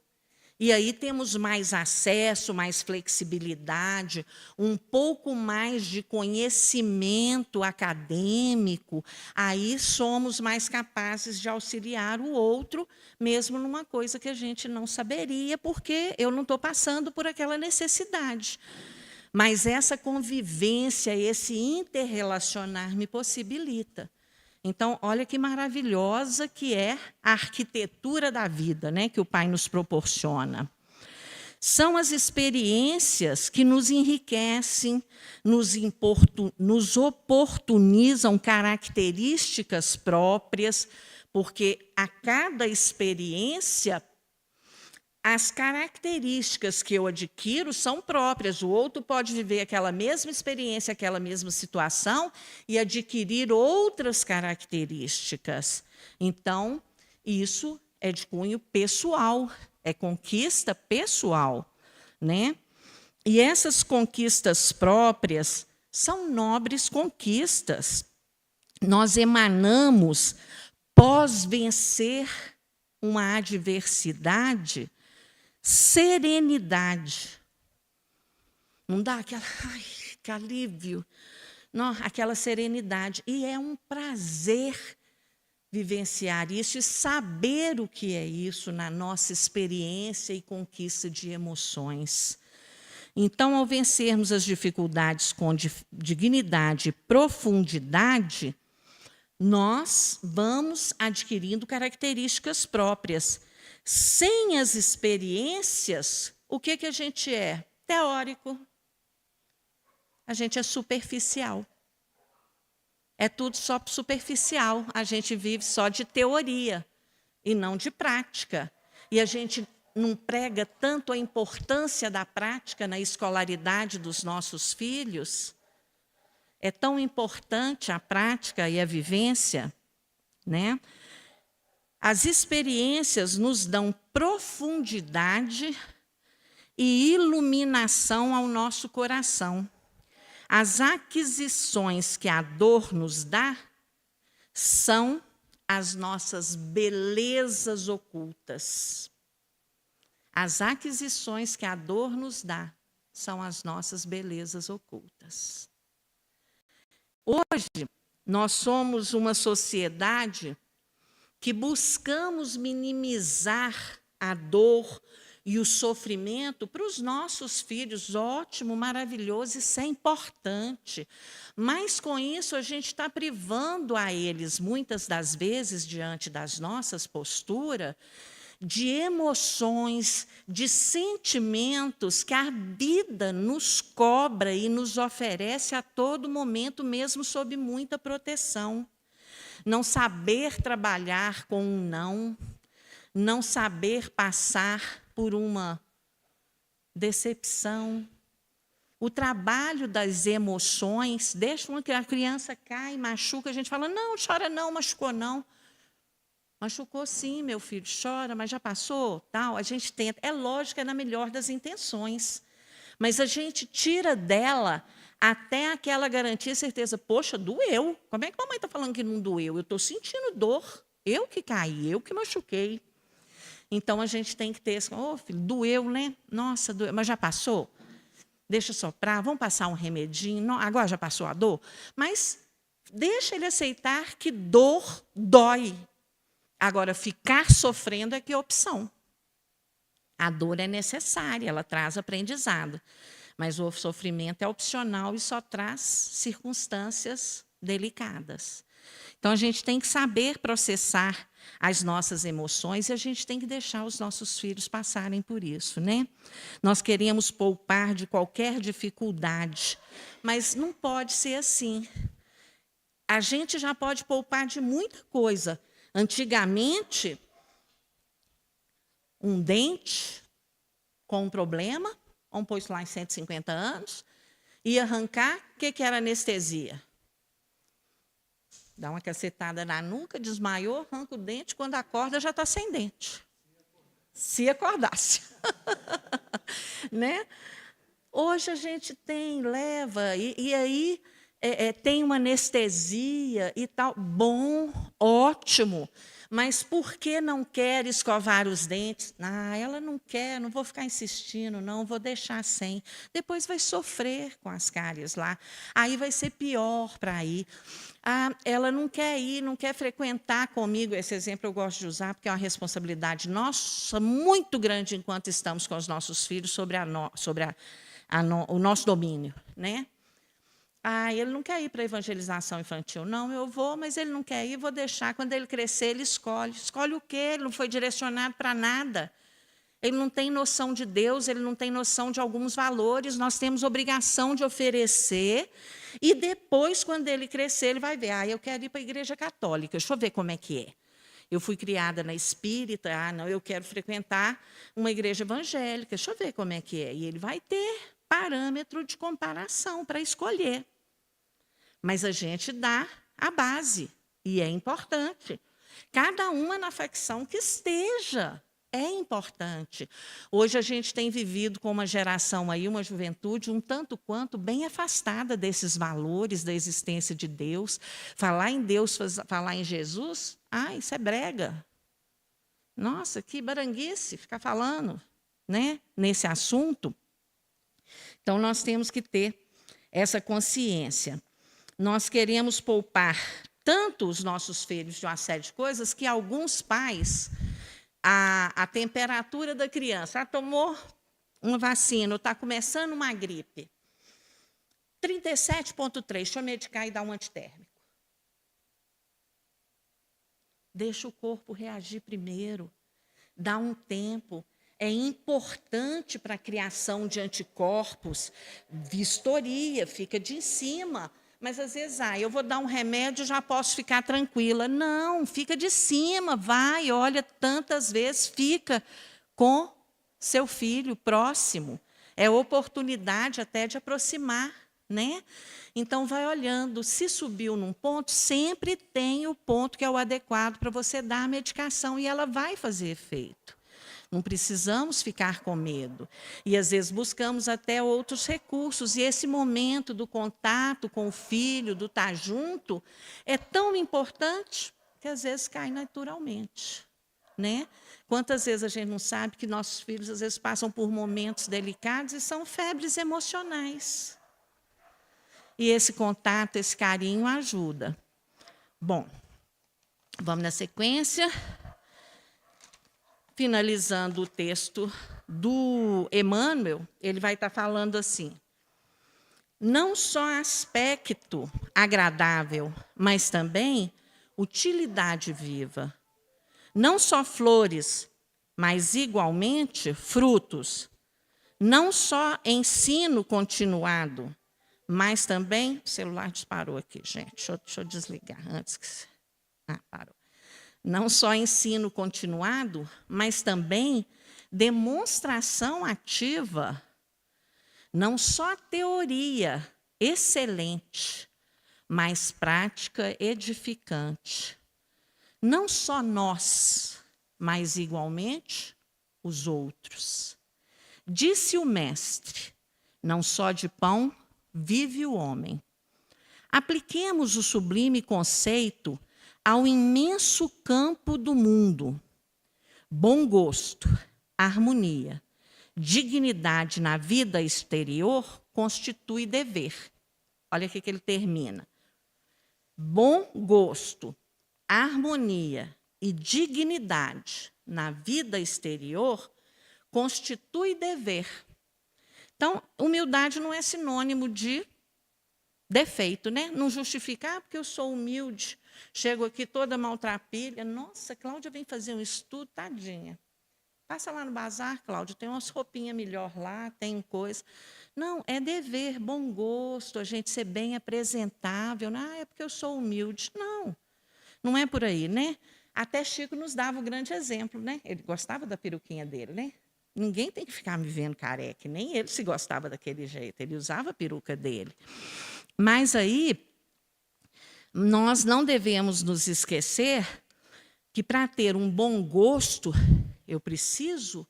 Speaker 2: E aí temos mais acesso, mais flexibilidade, um pouco mais de conhecimento acadêmico, aí somos mais capazes de auxiliar o outro, mesmo numa coisa que a gente não saberia, porque eu não estou passando por aquela necessidade. Mas essa convivência, esse interrelacionar me possibilita. Então, olha que maravilhosa que é a arquitetura da vida, né, que o Pai nos proporciona. São as experiências que nos enriquecem, nos oportunizam características próprias, porque a cada experiência, as características que eu adquiro são próprias. O outro pode viver aquela mesma experiência, aquela mesma situação e adquirir outras características. Então, isso é de cunho pessoal, é conquista pessoal, né? E essas conquistas próprias são nobres conquistas. Nós emanamos, pós vencer uma adversidade, serenidade. Não dá aquela, ai, que alívio. Não, aquela serenidade. E é um prazer vivenciar isso e saber o que é isso na nossa experiência e conquista de emoções. Então, ao vencermos as dificuldades com dignidade e profundidade, nós vamos adquirindo características próprias. Sem as experiências, o que a gente é? Teórico. A gente é superficial. É tudo só superficial. A gente vive só de teoria e não de prática. E a gente não prega tanto a importância da prática na escolaridade dos nossos filhos. É tão importante a prática e a vivência, né? As experiências nos dão profundidade e iluminação ao nosso coração. As aquisições que a dor nos dá são as nossas belezas ocultas. As aquisições que a dor nos dá são as nossas belezas ocultas. Hoje, nós somos uma sociedade que buscamos minimizar a dor e o sofrimento para os nossos filhos. Ótimo, maravilhoso, isso é importante. Mas, com isso, a gente está privando a eles, muitas das vezes, diante das nossas posturas, de emoções, de sentimentos que a vida nos cobra e nos oferece a todo momento, mesmo sob muita proteção. Não saber trabalhar com um não saber passar por uma decepção. O trabalho das emoções, deixa uma criança cai, machuca, a gente fala, não, chora não, machucou não. Machucou sim, meu filho, chora, mas já passou, tal. A gente tenta, é lógico, é na melhor das intenções, mas a gente tira dela até aquela garantia e certeza, poxa, doeu. Como é que a mamãe está falando que não doeu? Eu estou sentindo dor, eu que caí, eu que machuquei. Então, a gente tem que ter esse, filho, doeu, né? Nossa, doeu, mas já passou? Deixa soprar, vamos passar um remedinho, não, agora já passou a dor? Mas deixa ele aceitar que dor dói. Agora, ficar sofrendo é que é opção. A dor é necessária, ela traz aprendizado. Mas o sofrimento é opcional e só traz circunstâncias delicadas. Então, a gente tem que saber processar as nossas emoções e a gente tem que deixar os nossos filhos passarem por isso, né? Nós queremos poupar de qualquer dificuldade, mas não pode ser assim. A gente já pode poupar de muita coisa. Antigamente, um dente com um problema, vamos pôr isso lá em 150 anos, ia arrancar, o que era anestesia? Dá uma cacetada na nuca, desmaiou, arranca o dente, quando acorda já está sem dente. Se acordasse. Né? Hoje a gente leva, e aí tem uma anestesia e tal. Bom, ótimo. Mas por que não quer escovar os dentes? Ela não quer, não vou ficar insistindo, não, vou deixar sem. Depois vai sofrer com as cáries lá. Aí vai ser pior para ir. Ela não quer ir, não quer frequentar comigo. Esse exemplo eu gosto de usar, porque é uma responsabilidade nossa muito grande enquanto estamos com os nossos filhos sobre o nosso domínio, né? Ele não quer ir para a evangelização infantil. Não, eu vou, mas ele não quer ir, vou deixar. Quando ele crescer, ele escolhe. Escolhe o quê? Ele não foi direcionado para nada. Ele não tem noção de Deus, ele não tem noção de alguns valores. Nós temos obrigação de oferecer. E depois, quando ele crescer, ele vai ver. Eu quero ir para a igreja católica. Deixa eu ver como é que é. Eu fui criada na espírita. Não, eu quero frequentar uma igreja evangélica. Deixa eu ver como é que é. E ele vai ter parâmetro de comparação para escolher. Mas a gente dá a base, e é importante. Cada uma na facção que esteja, é importante. Hoje a gente tem vivido com uma geração, aí, uma juventude, um tanto quanto bem afastada desses valores da existência de Deus. Falar em Deus, falar em Jesus, isso é brega. Nossa, que baranguice ficar falando, né, nesse assunto. Então, nós temos que ter essa consciência. Nós queremos poupar tanto os nossos filhos de uma série de coisas que alguns pais, a temperatura da criança, tomou uma vacina, está começando uma gripe, 37,3, deixa eu medicar e dar um antitérmico. Deixa o corpo reagir primeiro, dá um tempo. É importante para a criação de anticorpos, vistoria, fica de cima. Mas, às vezes, eu vou dar um remédio e já posso ficar tranquila. Não, fica de cima, vai, olha, tantas vezes, fica com seu filho próximo. É oportunidade até de aproximar, né? Então, vai olhando. Se subiu num ponto, sempre tem o ponto que é o adequado para você dar a medicação e ela vai fazer efeito. Não precisamos ficar com medo. E, às vezes, buscamos até outros recursos. E esse momento do contato com o filho, do estar junto, é tão importante que, às vezes, cai naturalmente. Né? Quantas vezes a gente não sabe que nossos filhos, às vezes, passam por momentos delicados e são febres emocionais. E esse contato, esse carinho ajuda. Bom, vamos na sequência. Finalizando o texto do Emmanuel, ele vai estar falando assim: não só aspecto agradável, mas também utilidade viva. Não só flores, mas igualmente frutos. Não só ensino continuado, mas também... O celular disparou aqui, gente. Deixa eu desligar antes que... parou. Não só ensino continuado, mas também demonstração ativa. Não só teoria excelente, mas prática edificante. Não só nós, mas igualmente os outros. Disse o mestre: não só de pão vive o homem. Apliquemos o sublime conceito ao imenso campo do mundo. Bom gosto, harmonia, dignidade na vida exterior constitui dever. Olha aqui que ele termina. Bom gosto, harmonia e dignidade na vida exterior constitui dever. Então, humildade não é sinônimo de defeito, né? Não justificar porque eu sou humilde, chego aqui toda maltrapilha. Nossa, Cláudia vem fazer um estudo, tadinha. Passa lá no bazar, Cláudia, tem umas roupinhas melhor lá, tem coisa. Não, é dever, bom gosto, a gente ser bem apresentável. É porque eu sou humilde. Não, não é por aí, né? Até Chico nos dava um grande exemplo, né? Ele gostava da peruquinha dele, né? Ninguém tem que ficar me vendo careca, nem ele se gostava daquele jeito, ele usava a peruca dele. Mas aí, nós não devemos nos esquecer que, para ter um bom gosto, eu preciso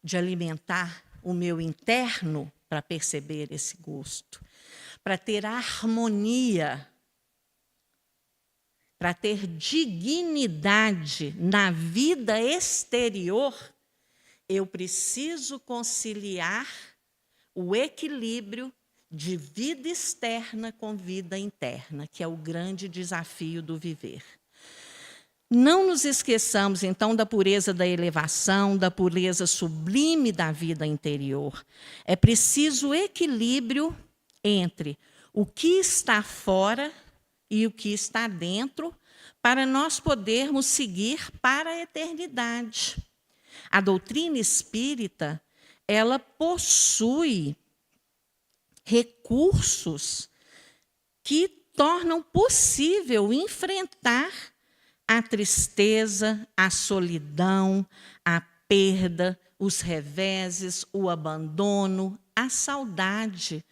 Speaker 2: de alimentar o meu interno para perceber esse gosto. Para ter harmonia, para ter dignidade na vida exterior, eu preciso conciliar o equilíbrio de vida externa com vida interna, que é o grande desafio do viver. Não nos esqueçamos, então, da pureza da elevação, da pureza sublime da vida interior. É preciso equilíbrio entre o que está fora e o que está dentro, para nós podermos seguir para a eternidade. A doutrina espírita, ela possui recursos que tornam possível enfrentar a tristeza, a solidão, a perda, os reveses, o abandono, a saudade.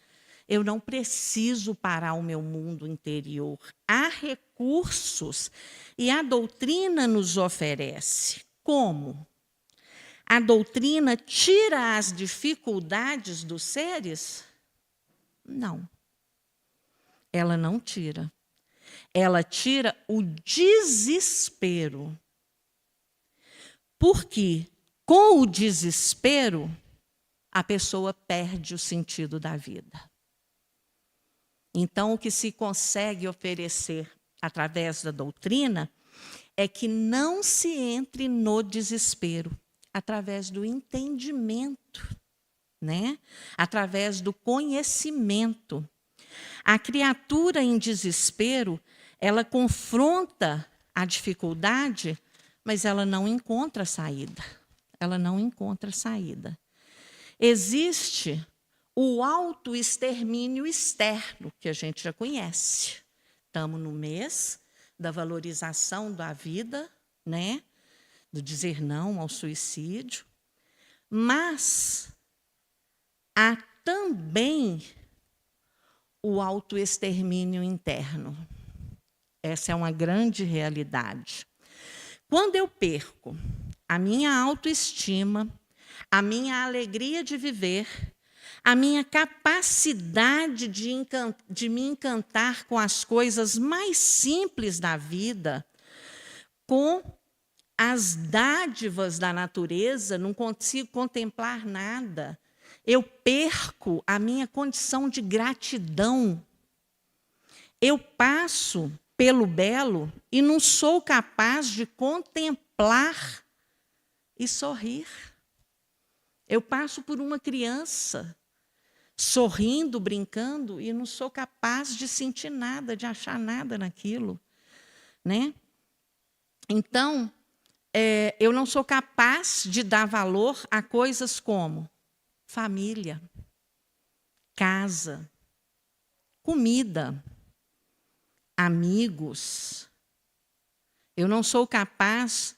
Speaker 2: Eu não preciso parar o meu mundo interior. Há recursos e a doutrina nos oferece. Como? A doutrina tira as dificuldades dos seres? Não. Ela não tira. Ela tira o desespero. Porque, com o desespero, a pessoa perde o sentido da vida. Então, o que se consegue oferecer através da doutrina, é que não se entre no desespero, através do entendimento, né? Através do conhecimento. A criatura em desespero, ela confronta a dificuldade, mas ela não encontra saída. Ela não encontra saída. Existe o autoextermínio externo, que a gente já conhece. Estamos no mês da valorização da vida, né? Do dizer não ao suicídio. Mas há também o autoextermínio interno. Essa é uma grande realidade. Quando eu perco a minha autoestima, a minha alegria de viver, a minha capacidade de me encantar com as coisas mais simples da vida, com as dádivas da natureza, não consigo contemplar nada, eu perco a minha condição de gratidão. Eu passo pelo belo e não sou capaz de contemplar e sorrir. Eu passo por uma criança sorrindo, brincando, e não sou capaz de sentir nada, de achar nada naquilo, né? Então, eu não sou capaz de dar valor a coisas como família, casa, comida, amigos. Eu não sou capaz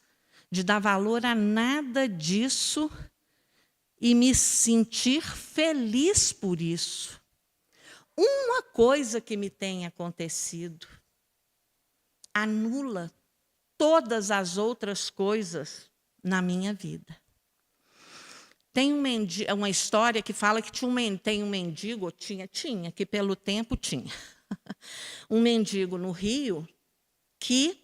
Speaker 2: de dar valor a nada disso e me sentir feliz por isso. Uma coisa que me tem acontecido anula todas as outras coisas na minha vida. Tem uma história que fala que tem um mendigo, tinha, que pelo tempo tinha. Um mendigo no Rio que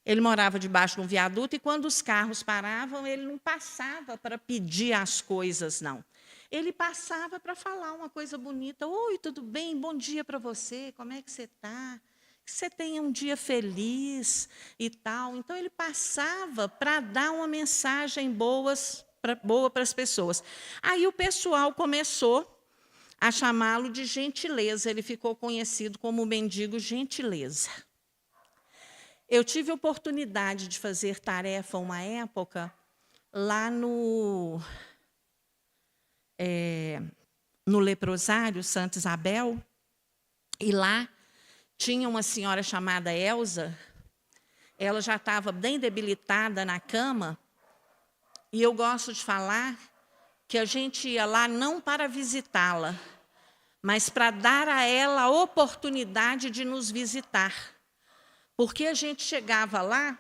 Speaker 2: ele morava debaixo de um viaduto e quando os carros paravam, ele não passava para pedir as coisas, não. Ele passava para falar uma coisa bonita. Oi, tudo bem? Bom dia para você. Como é que você está? Que você tenha um dia feliz e tal. Então, ele passava para dar uma mensagem boa para as pessoas. Aí o pessoal começou a chamá-lo de gentileza. Ele ficou conhecido como o mendigo gentileza. Eu tive a oportunidade de fazer tarefa uma época lá no leprosário Santa Isabel, e lá tinha uma senhora chamada Elza. Ela já estava bem debilitada na cama, e eu gosto de falar que a gente ia lá não para visitá-la, mas para dar a ela a oportunidade de nos visitar. Porque a gente chegava lá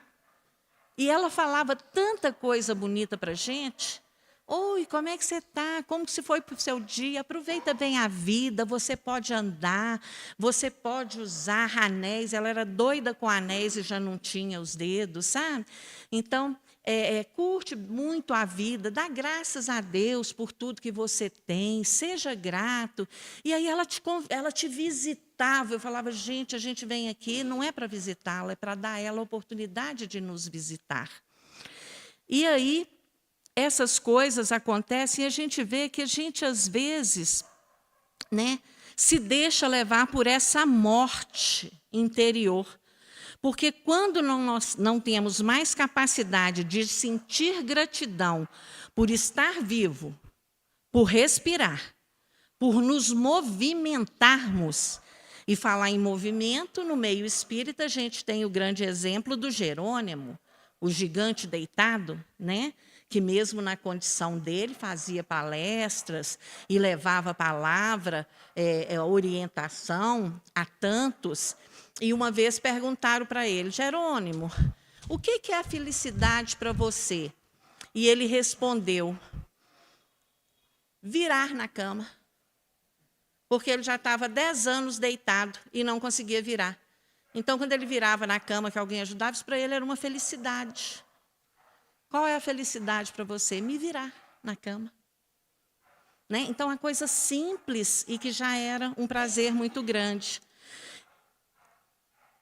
Speaker 2: e ela falava tanta coisa bonita para a gente. Oi, como é que você está? Como que se foi para o seu dia? Aproveita bem a vida, você pode andar, você pode usar anéis. Ela era doida com anéis e já não tinha os dedos, sabe? Então, curte muito a vida, dá graças a Deus por tudo que você tem, seja grato. E aí ela te visitava. Eu falava, gente, a gente vem aqui não é para visitá-la, é para dar a ela a oportunidade de nos visitar. E aí, essas coisas acontecem e a gente vê que a gente, às vezes, né, se deixa levar por essa morte interior. Porque quando nós não temos mais capacidade de sentir gratidão por estar vivo, por respirar, por nos movimentarmos, e falar em movimento, no meio espírita, a gente tem o grande exemplo do Jerônimo, o gigante deitado, né? Que mesmo na condição dele fazia palestras e levava a palavra, orientação a tantos. E uma vez perguntaram para ele, Jerônimo, o que é a felicidade para você? E ele respondeu, virar na cama. Porque ele já estava 10 anos deitado e não conseguia virar. Então, quando ele virava na cama, que alguém ajudava, isso para ele era uma felicidade. Qual é a felicidade para você? Me virar na cama. Né? Então, uma coisa simples e que já era um prazer muito grande.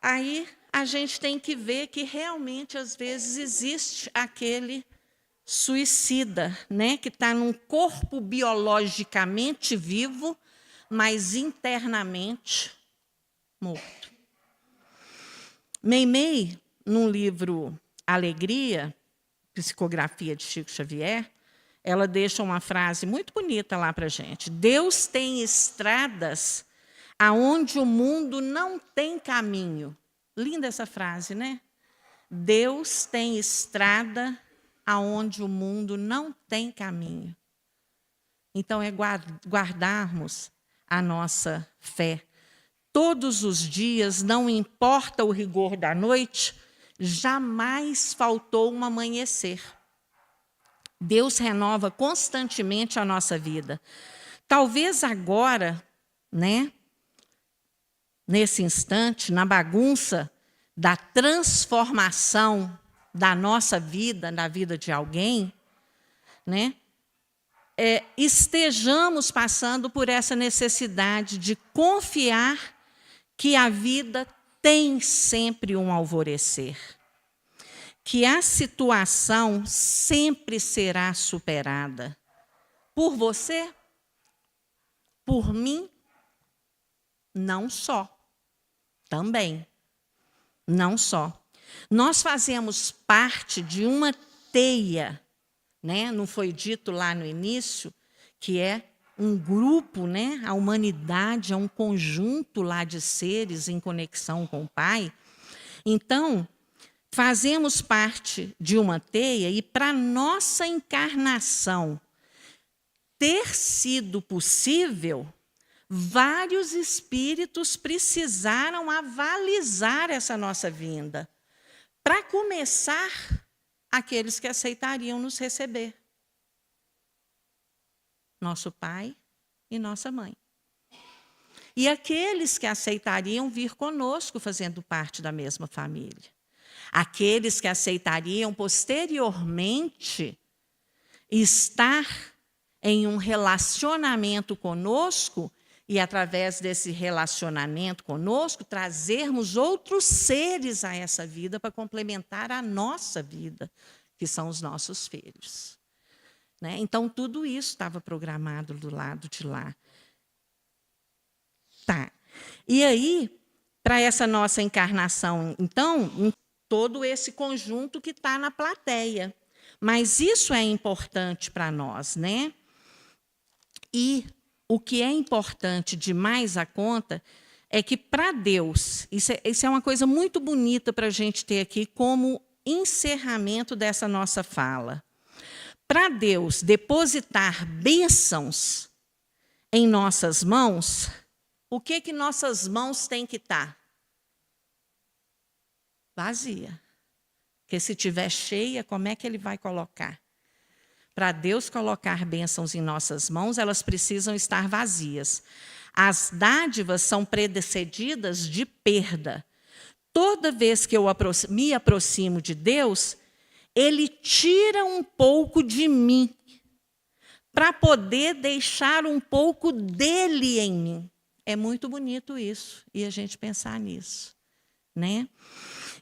Speaker 2: aí a gente tem que ver que realmente, às vezes, existe aquele suicida, né, que está num corpo biologicamente vivo, mas internamente morto. Meimei, num livro Alegria, Psicografia de Chico Xavier, ela deixa uma frase muito bonita lá para a gente. Deus tem estradas aonde o mundo não tem caminho. Linda essa frase, né? Deus tem estrada aonde o mundo não tem caminho. Então, é guardarmos a nossa fé. Todos os dias, não importa o rigor da noite, jamais faltou um amanhecer. Deus renova constantemente a nossa vida. Talvez agora, né, nesse instante, na bagunça da transformação da nossa vida, na vida de alguém, né, estejamos passando por essa necessidade de confiar que a vida tem sempre um alvorecer, que a situação sempre será superada. Por você, por mim, não só, também, não só. Nós fazemos parte de uma teia, né? Não foi dito lá no início que é um grupo, né? A humanidade é um conjunto lá de seres em conexão com o Pai. Então, fazemos parte de uma teia e para nossa encarnação ter sido possível, vários espíritos precisaram avalizar essa nossa vinda. Para começar, aqueles que aceitariam nos receber. Nosso pai e nossa mãe. E aqueles que aceitariam vir conosco, fazendo parte da mesma família. Aqueles que aceitariam posteriormente estar em um relacionamento conosco e, através desse relacionamento conosco, trazermos outros seres a essa vida para complementar a nossa vida, que são os nossos filhos. Né? Então, tudo isso estava programado do lado de lá. Tá. E aí, para essa nossa encarnação, então, todo esse conjunto que está na plateia. Mas isso é importante para nós, né? E o que é importante demais a conta é que, para Deus, isso é uma coisa muito bonita para a gente ter aqui como encerramento dessa nossa fala. Para Deus depositar bênçãos em nossas mãos, o que nossas mãos têm que estar? Vazia. Porque se estiver cheia, como é que ele vai colocar? Para Deus colocar bênçãos em nossas mãos, elas precisam estar vazias. As dádivas são precedidas de perda. Toda vez que eu me aproximo de Deus, Ele tira um pouco de mim, para poder deixar um pouco dele em mim. É muito bonito isso, e a gente pensar nisso, né?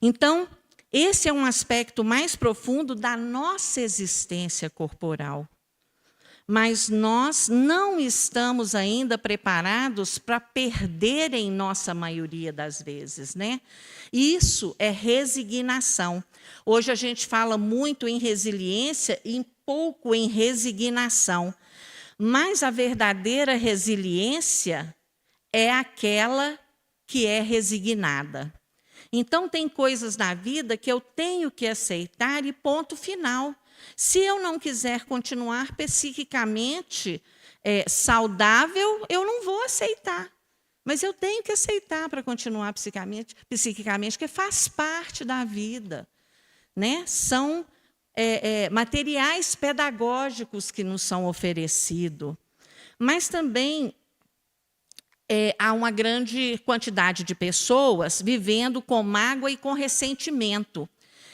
Speaker 2: Então, esse é um aspecto mais profundo da nossa existência corporal. Mas nós não estamos ainda preparados para perder em nossa maioria das vezes, né? Isso é resignação. Hoje a gente fala muito em resiliência e pouco em resignação. Mas a verdadeira resiliência é aquela que é resignada. Então, tem coisas na vida que eu tenho que aceitar e ponto final. Se eu não quiser continuar psiquicamente saudável, eu não vou aceitar. Mas eu tenho que aceitar para continuar psiquicamente, porque faz parte da vida. Né? São materiais pedagógicos que nos são oferecidos. Mas também há uma grande quantidade de pessoas vivendo com mágoa e com ressentimento.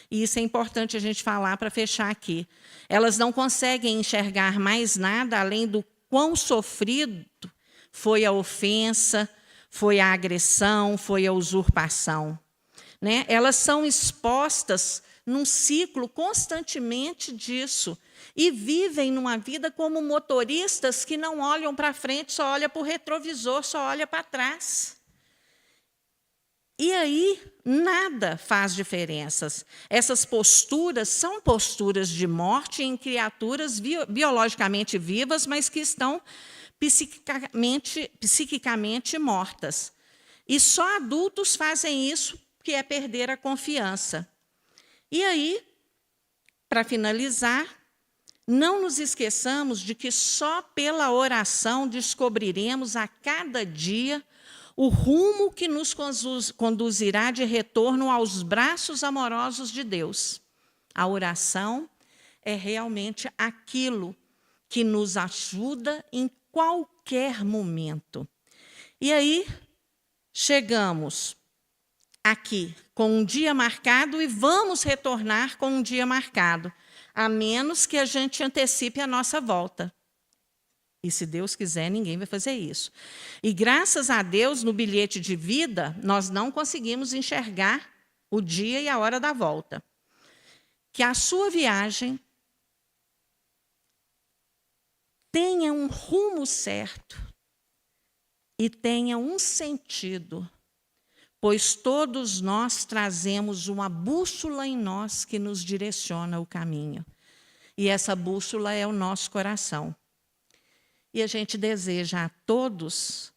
Speaker 2: E isso é importante a gente falar para fechar aqui. Elas não conseguem enxergar mais nada além do quão sofrido foi a ofensa, foi a agressão, foi a usurpação. né? Elas são expostas num ciclo constantemente disso e vivem numa vida como motoristas que não olham para frente, só olham para o retrovisor, só olham para trás. E aí, nada faz diferenças. Essas posturas são posturas de morte em criaturas biologicamente vivas, mas que estão psiquicamente mortas. E só adultos fazem isso, que é perder a confiança. E aí, para finalizar, não nos esqueçamos de que só pela oração descobriremos a cada dia o rumo que nos conduzirá de retorno aos braços amorosos de Deus. A oração é realmente aquilo que nos ajuda em qualquer momento. E aí, chegamos aqui com um dia marcado e vamos retornar com um dia marcado, a menos que a gente antecipe a nossa volta. E se Deus quiser, ninguém vai fazer isso. E graças a Deus, no bilhete de vida, nós não conseguimos enxergar o dia e a hora da volta. Que a sua viagem tenha um rumo certo e tenha um sentido, pois todos nós trazemos uma bússola em nós que nos direciona o caminho. E essa bússola é o nosso coração. E a gente deseja a todos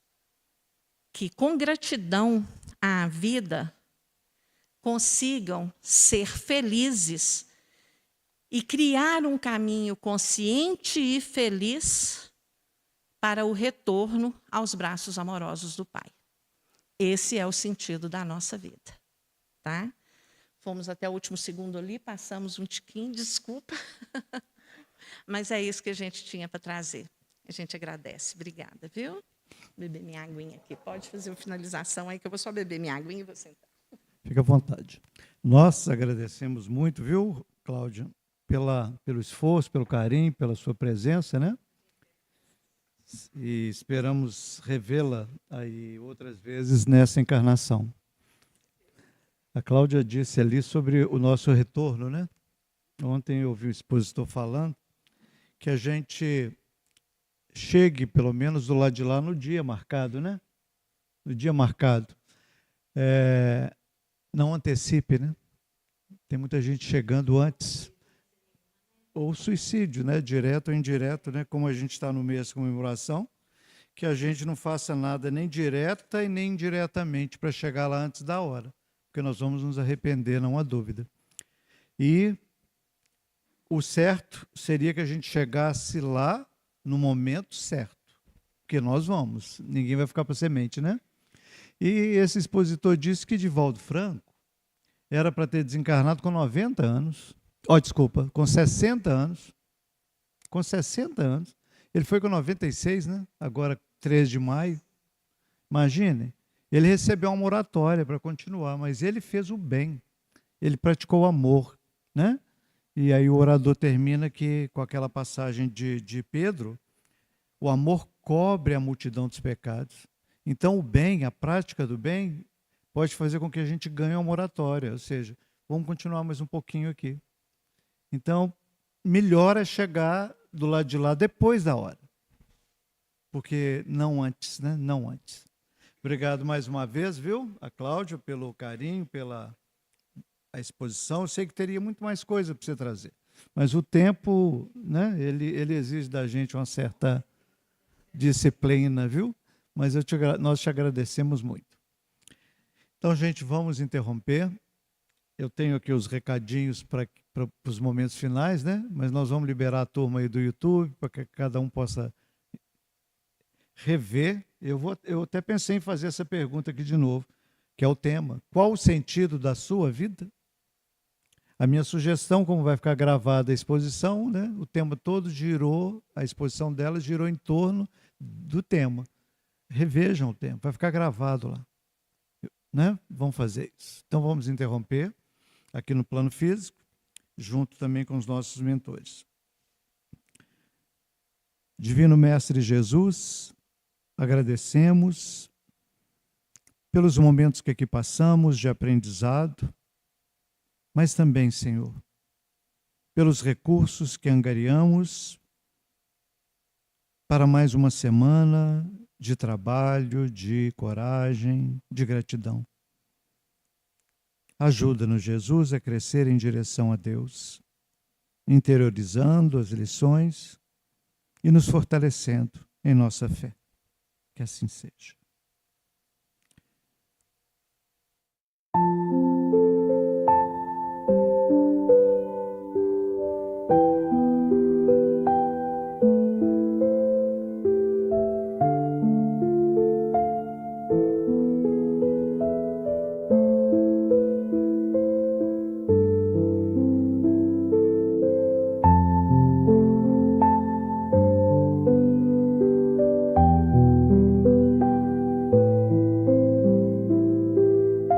Speaker 2: que, com gratidão à vida, consigam ser felizes e criar um caminho consciente e feliz para o retorno aos braços amorosos do Pai. Esse é o sentido da nossa vida. Tá? Fomos até o último segundo ali, passamos um tiquinho, desculpa. Mas é isso que a gente tinha para trazer. A gente agradece. Obrigada, viu? Vou beber minha aguinha aqui. Pode fazer uma finalização aí, que eu vou só beber minha aguinha e vou sentar.
Speaker 1: Fica à vontade. Nós agradecemos muito, viu, Cláudia, pelo esforço, pelo carinho, pela sua presença, né? E esperamos revê-la aí outras vezes nessa encarnação. A Cláudia disse ali sobre o nosso retorno, né? Ontem eu ouvi o expositor falando que a gente chegue, pelo menos, do lado de lá no dia marcado, né? No dia marcado. Não antecipe, né? Tem muita gente chegando antes. Ou suicídio, né? Direto ou indireto, né? Como a gente está no mês de comemoração, que a gente não faça nada nem direta e nem indiretamente para chegar lá antes da hora, porque nós vamos nos arrepender, não há dúvida. E o certo seria que a gente chegasse lá no momento certo, porque nós vamos, ninguém vai ficar para semente, né? E esse expositor disse que Divaldo Franco era para ter desencarnado com 90 anos, com 60 anos, com 60 anos, ele foi com 96, né? Agora 3 de maio, imagine, ele recebeu uma moratória para continuar, mas ele fez o bem, ele praticou o amor, né? E aí o orador termina com aquela passagem de Pedro, o amor cobre a multidão dos pecados. Então o bem, a prática do bem, pode fazer com que a gente ganhe uma moratória, ou seja, vamos continuar mais um pouquinho aqui. Então, melhor é chegar do lado de lá depois da hora, porque não antes, né? Não antes. Obrigado mais uma vez, viu, a Cláudia, pelo carinho, pela a exposição. Eu sei que teria muito mais coisa para você trazer, mas o tempo, né, ele exige da gente uma certa disciplina, viu? Mas nós te agradecemos muito. Então, gente, vamos interromper. Eu tenho aqui os recadinhos para os momentos finais, né? Mas nós vamos liberar a turma aí do YouTube para que cada um possa rever. Eu até pensei em fazer essa pergunta aqui de novo, que é o tema. Qual o sentido da sua vida? A minha sugestão, como vai ficar gravada a exposição, né? O tema todo a exposição dela girou em torno do tema. Revejam o tema, vai ficar gravado lá. Né? Vamos fazer isso. Então vamos interromper aqui no plano físico, junto também com os nossos mentores. Divino Mestre Jesus, agradecemos pelos momentos que aqui passamos de aprendizado, mas também, Senhor, pelos recursos que angariamos para mais uma semana de trabalho, de coragem, de gratidão. Ajuda-nos, Jesus, a crescer em direção a Deus, interiorizando as lições e nos fortalecendo em nossa fé. Que assim seja.